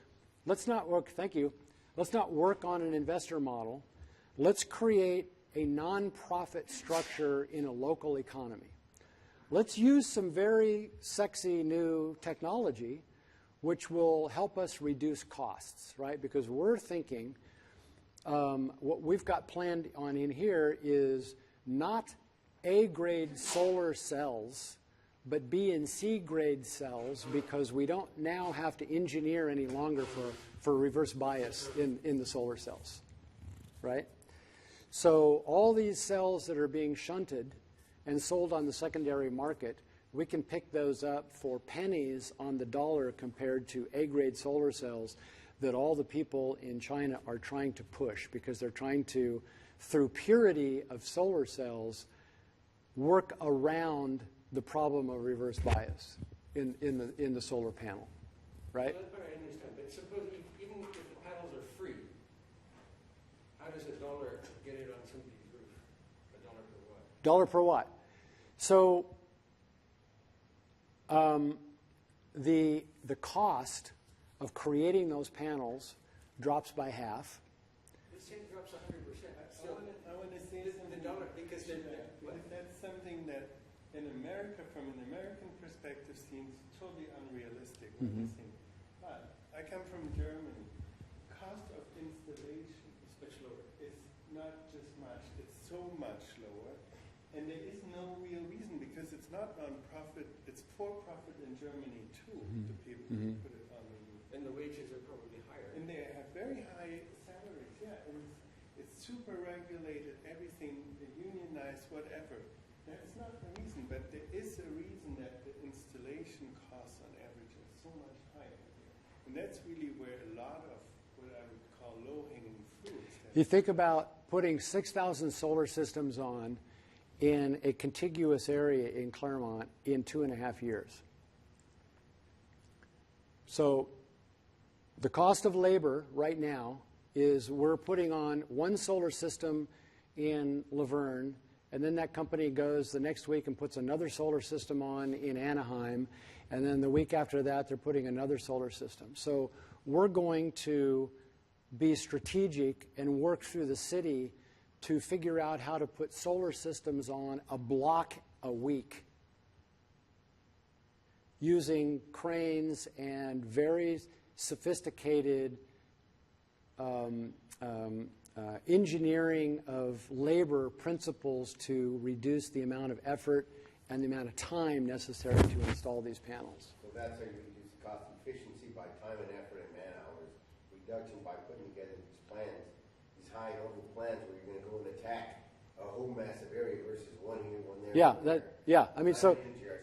let's not work, thank you, let's not work on an investor model, let's create a nonprofit structure in a local economy. Let's use some very sexy new technology which will help us reduce costs, right? Because we're thinking what we've got planned on in here is not A-grade solar cells, but B and C grade cells, because we don't now have to engineer any longer for reverse bias in the solar cells, right? So all these cells that are being shunted and sold on the secondary market, we can pick those up for pennies on the dollar compared to A-grade solar cells that all the people in China are trying to push, because they're trying to, through purity of solar cells, work around the problem of reverse bias in the solar panel, right? Well, that's what I understand. But suppose even if the panels are free, how does $1 get it on somebody's roof? $1 per watt. Dollar per watt. So the cost of creating those panels drops by half. Let's say it drops 100%. I want to say something. The dollar, because that's something that in America, from an American perspective, seems totally unrealistic. When you think, but I come from Germany. Cost of installation it's much lower. is not just much; it's so much lower, and there is no real reason, because it's not non-profit; it's for-profit in Germany too. The people who put it on the roof, And the wages are probably higher. and they have very high salaries. Yeah, and it's super regulated. Everything unionized, whatever. That's not the reason, but there is a reason that the installation costs on average are so much higher. And that's really where a lot of what I would call low-hanging fruits. You think about putting 6,000 solar systems on in a contiguous area in Claremont in 2.5 years. So the cost of labor right now is we're putting on one solar system in Laverne, and then that company goes the next week and puts another solar system on in Anaheim, and then the week after that they're putting another solar system. So we're going to be strategic and work through the city to figure out how to put solar systems on a block a week using cranes and very sophisticated engineering of labor principles to reduce the amount of effort and the amount of time necessary to install these panels. So that's how you reduce cost efficiency by time and effort and man hours, reduction by putting together these plans, these high noble plans where you're going to go and attack a whole massive area versus one here, one there. Yeah, one there. yeah. I mean, so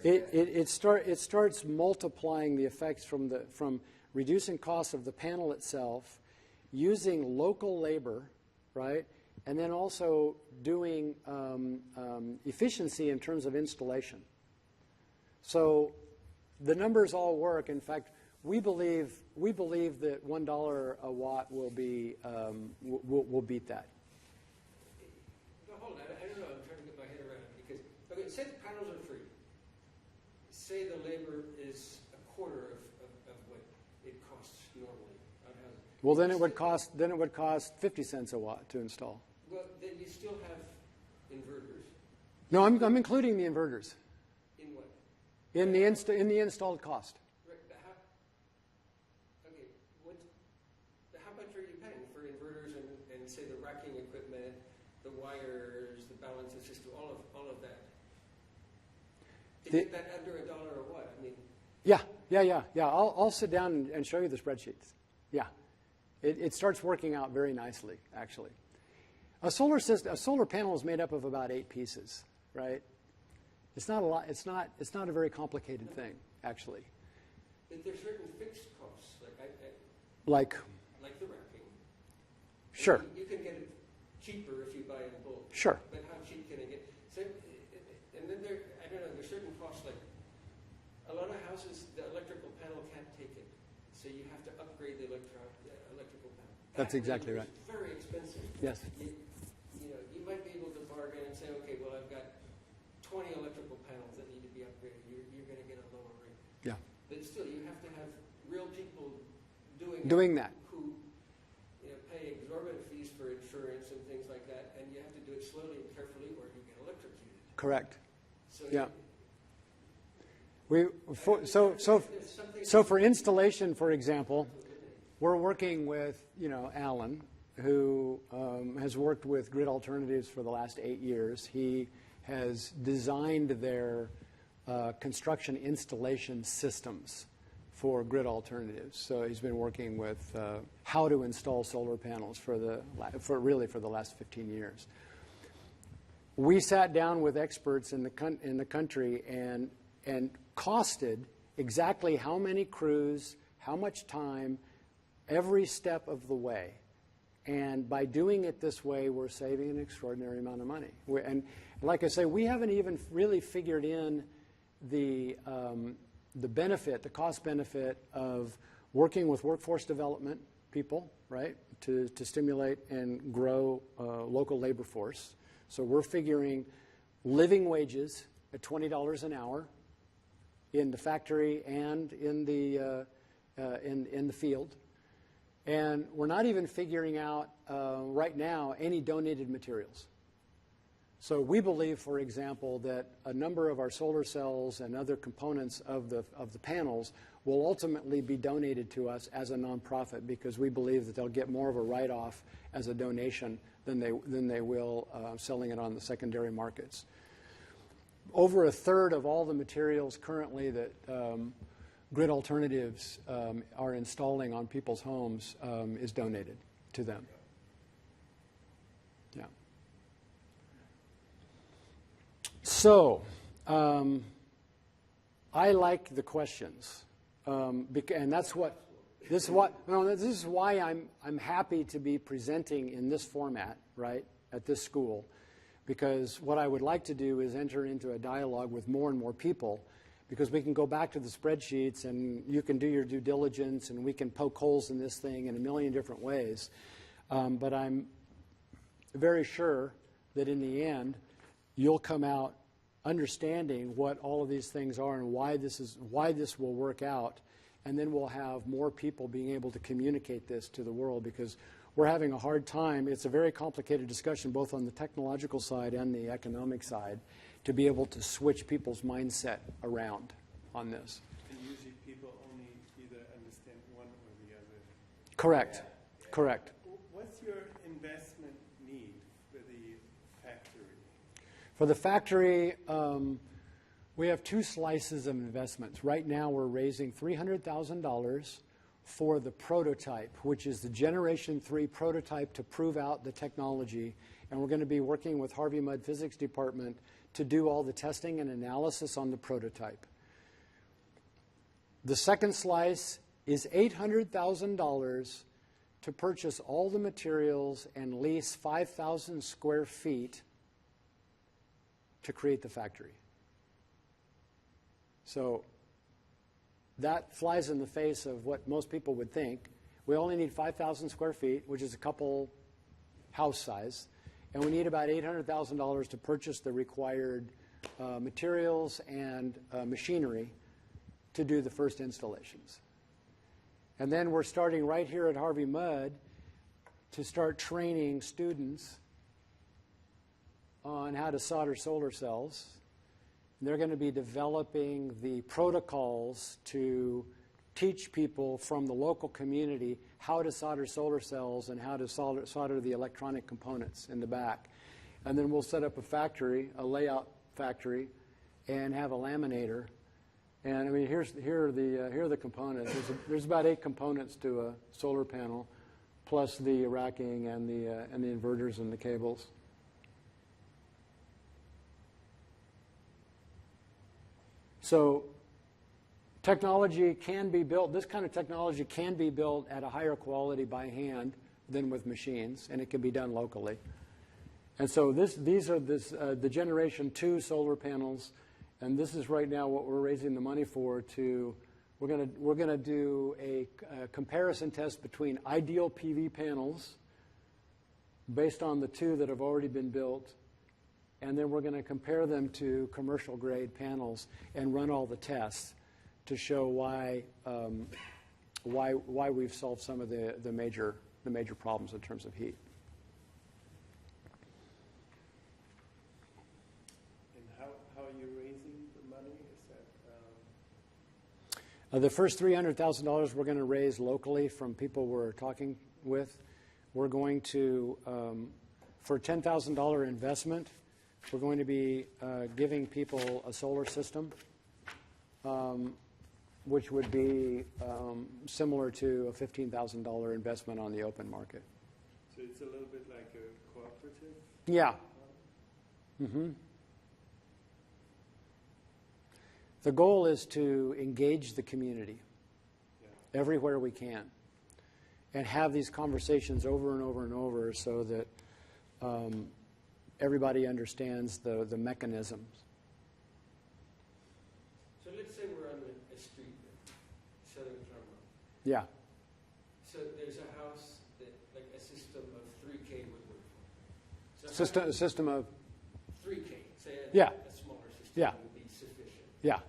It it starts multiplying the effects from reducing costs of the panel itself, using local labor, right, and then also doing efficiency in terms of installation. So the numbers all work. In fact, we believe that $1 a watt will be will beat that. No, hold on. I don't know. I'm trying to get my head around it because, okay, say the panels are free. Say the labor is a quarter of what it costs normally on houses. Well, then it would cost 50 cents a watt to install. Well, then you still have inverters. No, I'm including the inverters In what? in the installed cost. Right, but how, okay, how much are you paying for inverters and say the racking equipment, the wires, the balancer system, all of that? To get that under $1 or what? I mean, Yeah. I'll sit down and show you the spreadsheets. Yeah, it starts working out very nicely, actually. A solar panel is made up of about 8 pieces, right? It's not a lot. It's not a very complicated thing, actually. but there's certain fixed costs, Like, like the racking. sure, You can get it cheaper if you buy in bulk. sure. But how cheap can it get? So, and then I don't know, there's certain costs, like a lot of houses, the electrical panel can't take it. So you have to upgrade the electrical panel. That's exactly right. It's very expensive. Yes. You might be able to bargain and say, okay, well, I've got 20 electrical panels that need to be upgraded. You're going to get a lower rate. Yeah. But still, doing that. who pay exorbitant fees for insurance and things like that, and you have to do it slowly and carefully, or you get electrocuted. Correct. So Yeah. So for installation, for example, we're working with Alan, who has worked with Grid Alternatives for the last 8 years. He has designed their construction installation systems for Grid Alternatives. So he's been working with how to install solar panels for the last 15 years. We sat down with experts in the country and costed exactly how many crews, how much time, every step of the way. And by doing it this way, we're saving an extraordinary amount of money. And like I say, we haven't even really figured in the benefit, the cost benefit of working with workforce development people, right, to stimulate and grow local labor force. So we're figuring living wages at $20 an hour in the factory and in the field. And we're not even figuring out right now any donated materials. So we believe, for example, that a number of our solar cells and other components of the panels will ultimately be donated to us as a nonprofit, because we believe that they'll get more of a write-off as a donation than they will selling it on the secondary markets. Over a third of all the materials currently that Grid Alternatives are installing on people's homes is donated to them. Yeah. So I like the questions, and this is why I'm happy to be presenting in this format, right, at this school, because what I would like to do is enter into a dialogue with more and more people, because we can go back to the spreadsheets and you can do your due diligence and we can poke holes in this thing in a million different ways. But I'm very sure that in the end, you'll come out understanding what all of these things are and why this will work out. And then we'll have more people being able to communicate this to the world, because we're having a hard time. It's a very complicated discussion, both on the technological side and the economic side, to be able to switch people's mindset around on this. And usually people only either understand one or the other. Correct. Yeah. Correct. What's your investment need for the factory? For the factory, we have two slices of investments. Right now we're raising $300,000 for the prototype, which is the Generation 3 prototype to prove out the technology. And we're going to be working with Harvey Mudd Physics Department to do all the testing and analysis on the prototype. The second slice is $800,000 to purchase all the materials and lease 5,000 square feet to create the factory. So that flies in the face of what most people would think. We only need 5,000 square feet, which is a couple house size, and we need about $800,000 to purchase the required materials and machinery to do the first installations. And then we're starting right here at Harvey Mudd to start training students on how to solder solar cells. They're going to be developing the protocols to teach people from the local community how to solder solar cells and how to solder the electronic components in the back. And then we'll set up a factory, a layout factory, and have a laminator. And I mean, here are the components. There's about 8 components to a solar panel, plus the racking and the inverters and the cables. So technology can be built, this kind of technology can be built at a higher quality by hand than with machines, and it can be done locally. And so these are the Generation 2 solar panels, and this is right now what we're raising the money for. We're gonna do a comparison test between idealPV panels based on the 2 that have already been built, and then we're going to compare them to commercial grade panels and run all the tests to show why why we've solved some of the major problems in terms of heat. And how are you raising the money? Is that The first $300,000 we're going to raise locally from people we're talking with. We're going to, for a $10,000 investment, we're going to be giving people a solar system, which would be similar to a $15,000 investment on the open market. so? It's a little bit like a cooperative. Yeah. Mm-hmm. The goal is to engage the community everywhere we can and have these conversations over and over and over so that everybody understands the mechanisms. So let's say we're on a street in Southern Claremont. Yeah. So there's a house that, like a system of 3K would work for. So A system of, 3K, say Yeah. a smaller system Yeah. would be sufficient. yeah.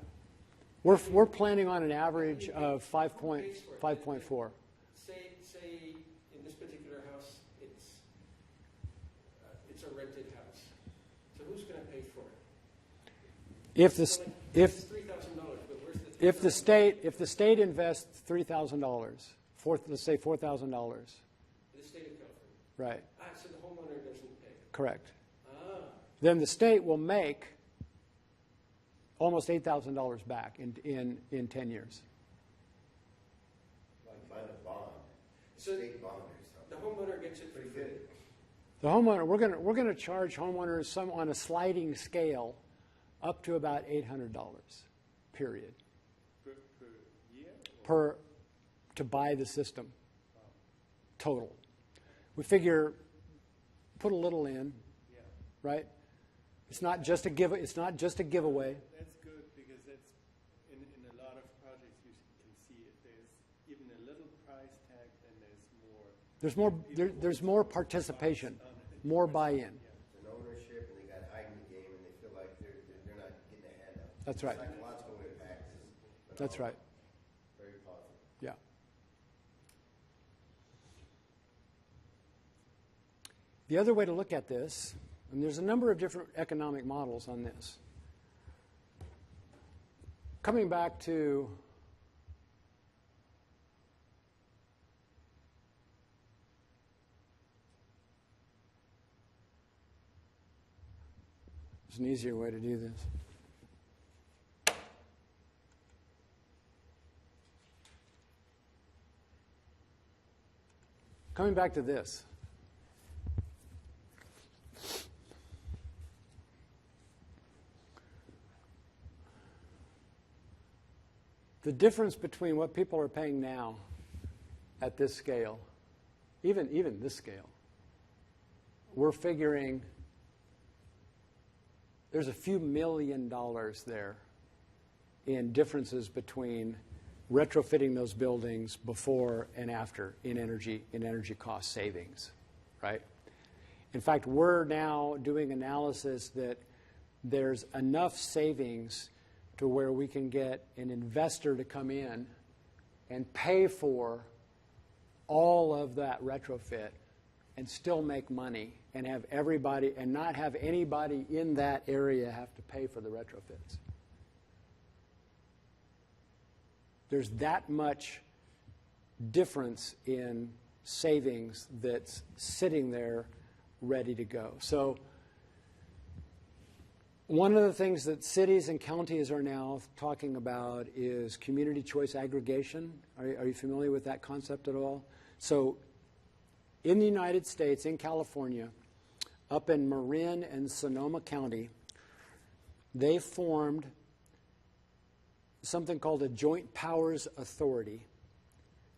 We're planning on an average of 5.4. Say in this particular house, it's a rented house. So who's going to pay for it? If the So like, if it's $3,000, but where's the if the state invests $3,000, let's say $4,000, the state of California. right? So the homeowner doesn't pay. Correct. Ah, Then the state will make almost $8,000 back in 10 years. Like buying a bond, So state bond or the something. homeowner gets it for Pretty free. good. The homeowner, we're going to charge homeowners some on a sliding scale up to about $800, period, Per year? Or? to buy the system, total. We figure, put a little in, Yeah. right? It's not just a giveaway. That's good because that's in a lot of projects you can see it. There's even a little price tag, then There's more participation, more buy-in. It's an ownership, and they got hide in the game, and they feel like they're not getting a handout. That's right. Psychological impact is That's right. very positive. Yeah. The other way to look at this, and there's a number of different economic models on this. Coming back to there's an easier way to do this. Coming back to this. The difference between what people are paying now at this scale, even this scale, we're figuring there's a few $1 million there in differences between retrofitting those buildings before and after in energy cost savings, right? In fact, we're now doing analysis that there's enough savings to where we can get an investor to come in and pay for all of that retrofit and still make money and have everybody and not have anybody in that area have to pay for the retrofits. There's that much difference in savings that's sitting there ready to go. So one of the things that cities and counties are now talking about is community choice aggregation. Are you familiar with that concept at all? So in the United States, in California, up in Marin and Sonoma County, they formed something called a Joint Powers Authority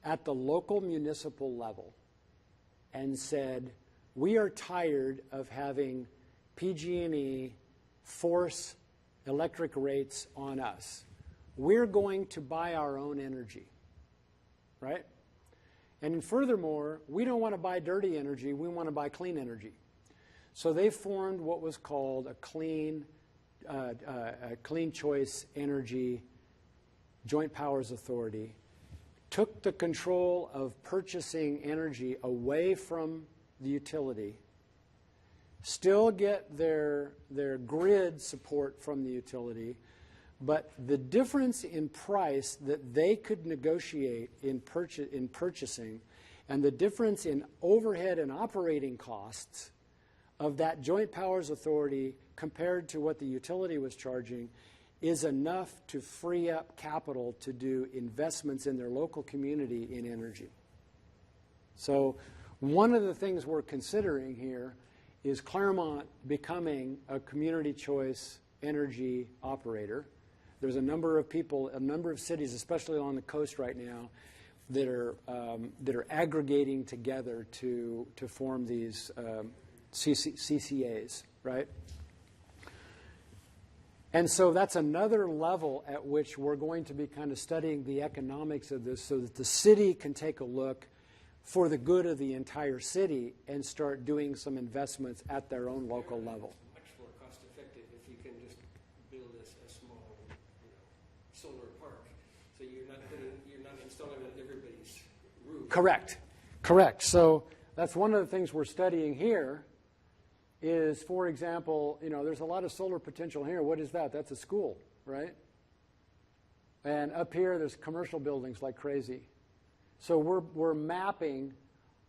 at the local municipal level and said, we are tired of having PG&E force electric rates on us. We're going to buy our own energy, right? And furthermore, we don't want to buy dirty energy, we want to buy clean energy. So they formed what was called a clean choice energy Joint Powers Authority took the control of purchasing energy away from the utility, still get their grid support from the utility, but the difference in price that they could negotiate in purchasing and the difference in overhead and operating costs of that joint powers authority compared to what the utility was charging is enough to free up capital to do investments in their local community in energy. So one of the things we're considering here is Claremont becoming a community choice energy operator. There's a number of people, a number of cities, especially along the coast right now, that are aggregating together to form these CCAs, right? And so that's another level at which we're going to be kind of studying the economics of this so that the city can take a look for the good of the entire city and start doing some investments at their own local level. Much more cost effective if you can just build a small, solar park. So you're not installing it on everybody's roof. Correct. Correct. So that's one of the things we're studying here is, for example, there's a lot of solar potential here. What is that? That's a school, right? And up here, there's commercial buildings like crazy. So we're mapping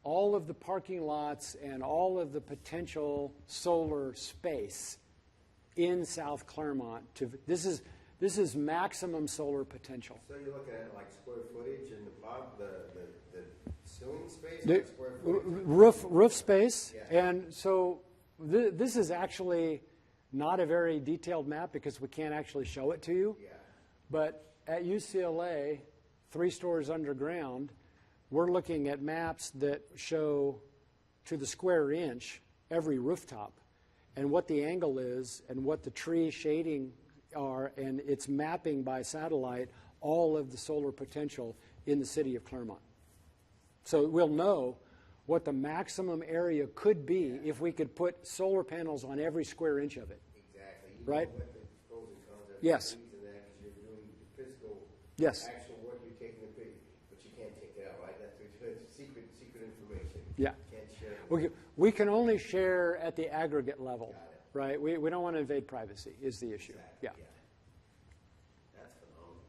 all of the parking lots and all of the potential solar space in South Claremont. This is maximum solar potential. So you're looking at like square footage and the ceiling space, like square footage? Roof space. Yeah. And so this is actually not a very detailed map because we can't actually show it to you. Yeah. But at UCLA, 3 stories underground, we're looking at maps that show to the square inch every rooftop and what the angle is and what the tree shading are, and it's mapping by satellite all of the solar potential in the city of Claremont. So we'll know what the maximum area could be if we could put solar panels on every square inch of it. Exactly. Right? What the pros and cons are. Yes. And that, 'cause you're doing the physical, Yes. actual work, you're taking the picture, but you can't take it out, right? That's secret information. Yeah. You can't share it. We can only share at the aggregate level, Got it. right? We don't want to invade privacy is the issue. Exactly. Yeah. That's phenomenal.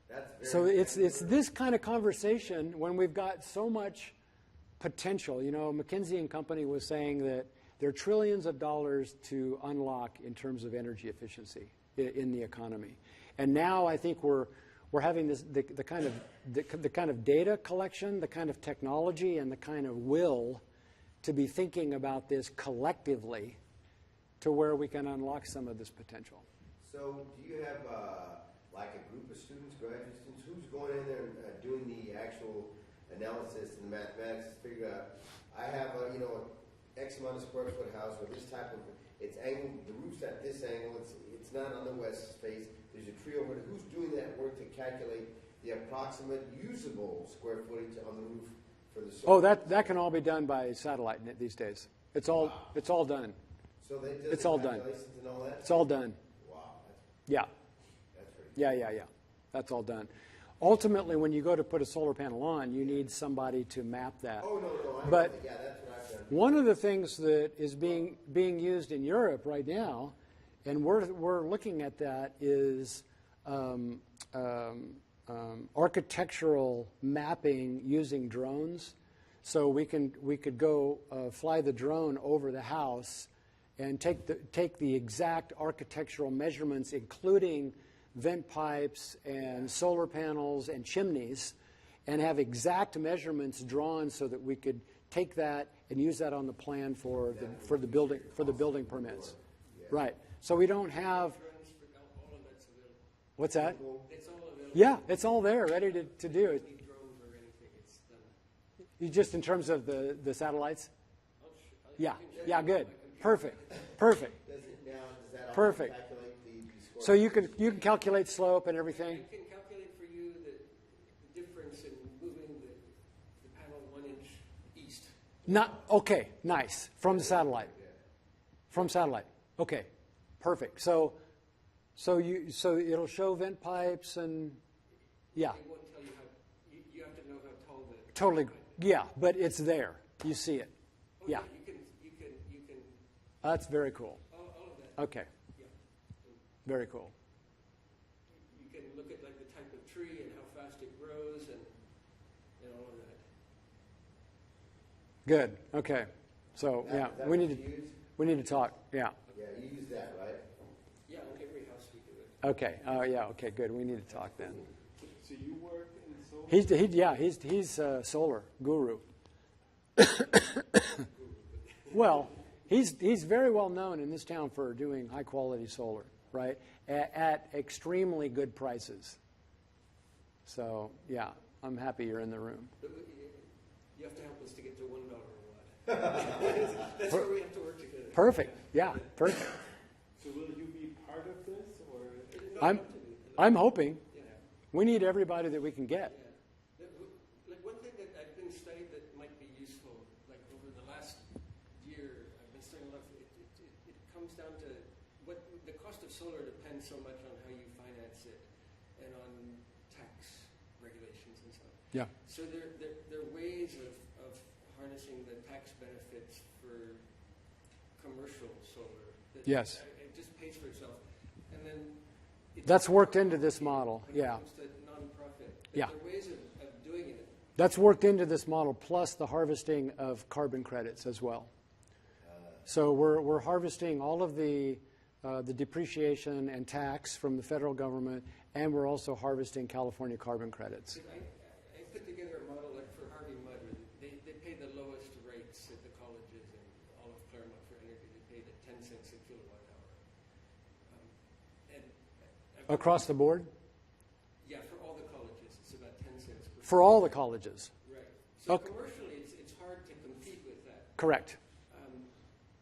That's So very it's this kind of conversation when we've got so much potential. McKinsey and Company was saying that there are trillions of dollars to unlock in terms of energy efficiency in the economy. And now I think we're having the kind of data collection, the kind of technology, and the kind of will to be thinking about this collectively to where we can unlock some of this potential. So do you have like a group of students, graduate students, who's going in there and doing the actual analysis and mathematics to figure out, I have a, X amount of square foot house with this type of, it's angled, the roof's at this angle, it's not on the west face, there's a tree over there. Who's doing that work to calculate the approximate usable square footage on the roof for the solar? Oh, that can all be done by satellite these days. It's all done. So they do It's the all done. calculations and all that? It's all done. Wow, Yeah. that's pretty Yeah. That's all done. Ultimately, when you go to put a solar panel on, you need somebody to map that. Oh, no, But yeah, that's what I've done. one of the things that is being used in Europe right now, and we're looking at that, is architectural mapping using drones. So we could go fly the drone over the house and take the exact architectural measurements, including vent pipes and solar panels and chimneys, and have exact measurements drawn so that we could take that and use that on the plan for the building permits. Right. So we don't have. All of that's available. What's that? It's all available. Yeah, it's all there, ready to do You it. don't need drones or anything. It's done. You just in terms of the satellites. Yeah. can show Yeah. you Good. on my computer. Perfect. Does that also Perfect. calculate the square So you footage? can calculate slope and everything. I can calculate for you the difference in moving the panel 1 inch east. Okay. Nice. From the satellite. From satellite. Okay. Perfect. So it'll show vent pipes and yeah. It won't tell you how totally, yeah, but it's there. You see it. Oh, Yeah. You can, That's very cool. all of that. Okay, Yeah. very cool. You can look at like the type of tree and how fast it grows and all of that. Good, okay. So, That- yeah, is that we what need you use? to talk, yeah. Yeah, you use that, right? Yeah, on every house we do it. Okay, yeah, okay, good. We need to talk then. So you work in solar? He's solar guru. Well, he's very well known in this town for doing high quality solar, right? At extremely good prices. So yeah, I'm happy you're in the room. But you have to help us to get to $1 a watt. That's where we have to work together. Perfect. Yeah, perfect. So will you be part of this, or? No, I'm not to do. I'm hoping Yeah. we need everybody that we can get. Yeah. Like one thing that I've been studying that might be useful, like over the last year, I've been studying a lot. It comes down to what the cost of solar depends so much on how you finance it and on tax regulations and so on. Yeah. So there are ways of harnessing the tax benefits for commercial solar. That Yes. It just pays for itself, and then. That's worked into this model. When Yeah. it comes to nonprofit, Yeah. there are ways of doing it. That's worked into this model, plus the harvesting of carbon credits as well. So we're harvesting all of the depreciation and tax from the federal government, and we're also harvesting California carbon credits. I put together a model like for Harvey Mudd, where they pay the lowest rates at the colleges and all of Claremont for energy. They pay the 10 cents a kilowatt hour. And Across the board? yeah, for all the colleges, it's about 10 cents per. For all the colleges? Right. So Okay. commercially, it's hard to compete with that. Correct. Um,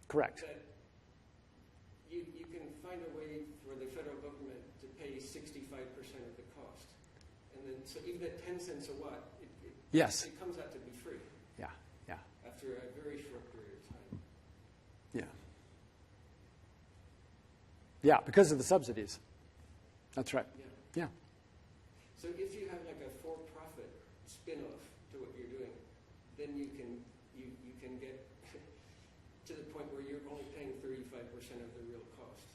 Correct. But you can find a way for the federal government to pay 65% of the cost. And then, so even at 10 cents a watt, Yes. it comes out to be free Yeah, yeah, after a very short period of time. yeah. Yeah, because of the subsidies. That's right. Yeah. Yeah. So if you have like a for-profit spin-off to what you're doing, then you can get to the point where you're only paying 35% of the real cost.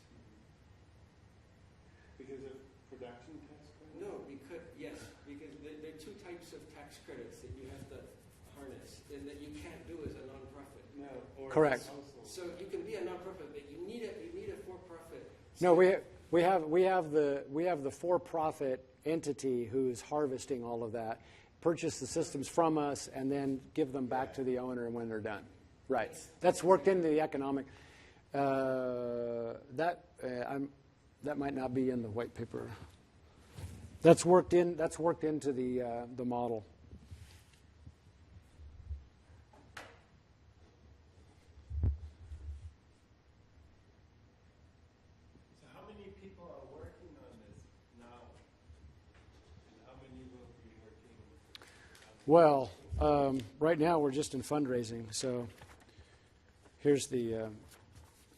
Because of production tax credit? No, because there are two types of tax credits that you have to harness, and that you can't do as a nonprofit. No. Or Correct. household. So you can be a nonprofit, but you need a for-profit. No, we have the for-profit entity who's harvesting all of that, purchase the systems from us, and then give them back to the owner when they're done. Right. That's worked into the economic. That might not be in the white paper. That's worked into the model. So how many people are working on this now? And how many will be working? Well, right now we're just in fundraising. So here's the.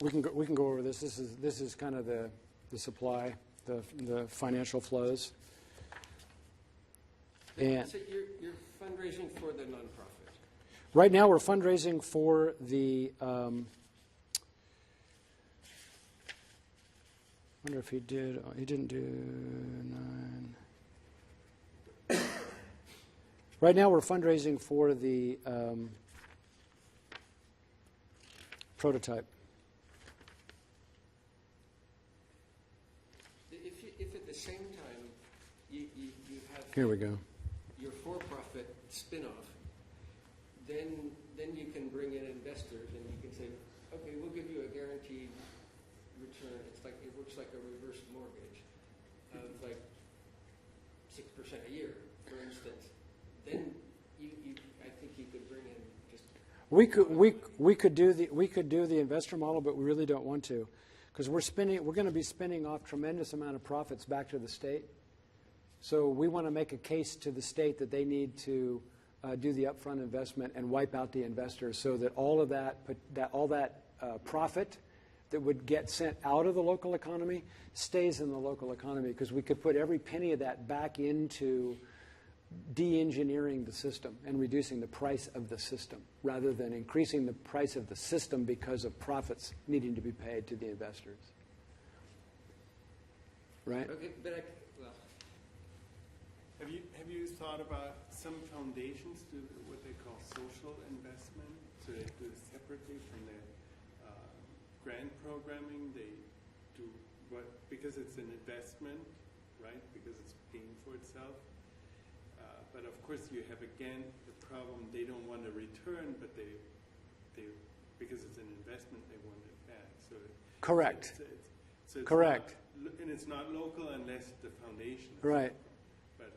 We can go over this. This is kind of the supply, the financial flows. And So you're fundraising for the nonprofit. right now we're fundraising for the. I wonder if he did. He didn't do 9. Right now we're fundraising for the prototype. If at the same time you have Here we go. your for-profit spin-off, then you can bring in investors and you can say, okay, we'll give you a guaranteed return. It works like a reverse mortgage of like 6% a year, for instance. Then I think you could bring in just. We could do the investor model, but we really don't want to, because we're going to be spinning off tremendous amount of profits back to the state. So we want to make a case to the state that they need to do the upfront investment and wipe out the investors, so that all that profit that would get sent out of the local economy stays in the local economy, because we could put every penny of that back into de-engineering the system and reducing the price of the system rather than increasing the price of the system because of profits needing to be paid to the investors. Right? Okay, but well, Have you thought about some foundations do what they call social investment? So they do it separately from their grant programming. They do because it's an investment, right? Because it's paying for itself. But of course, you have again the problem. They don't want a return, but they because it's an investment, they want it back. So Correct. So it's Correct. And it's not local unless the foundation is Right. local. But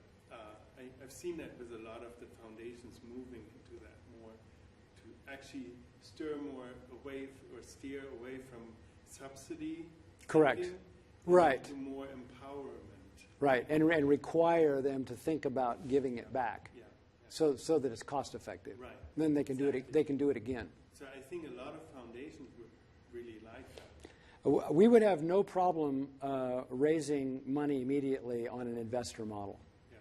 I've seen that with a lot of the foundations moving into that more to actually steer away from subsidy. Correct. thinking Right. To more empowerment. Right, and require them to think about giving it back, Yeah. so that it's cost effective. Right. Then they can do it. Exactly. They can do it again. So I think a lot of foundations would really like that. We would have no problem raising money immediately on an investor model, Yeah.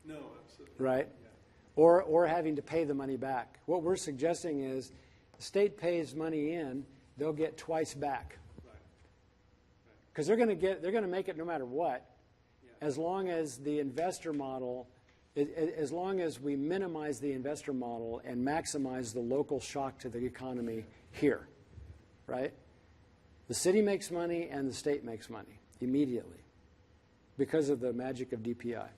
No, absolutely. right? Yeah. Or having to pay the money back. What we're suggesting is, the state pays money in, they'll get twice back, Right. because they're going to make it no matter what. Yeah. As long as the investor model, as long as we minimize the investor model and maximize the local shock to the economy here, right? The city makes money and the state makes money immediately because of the magic of DPI.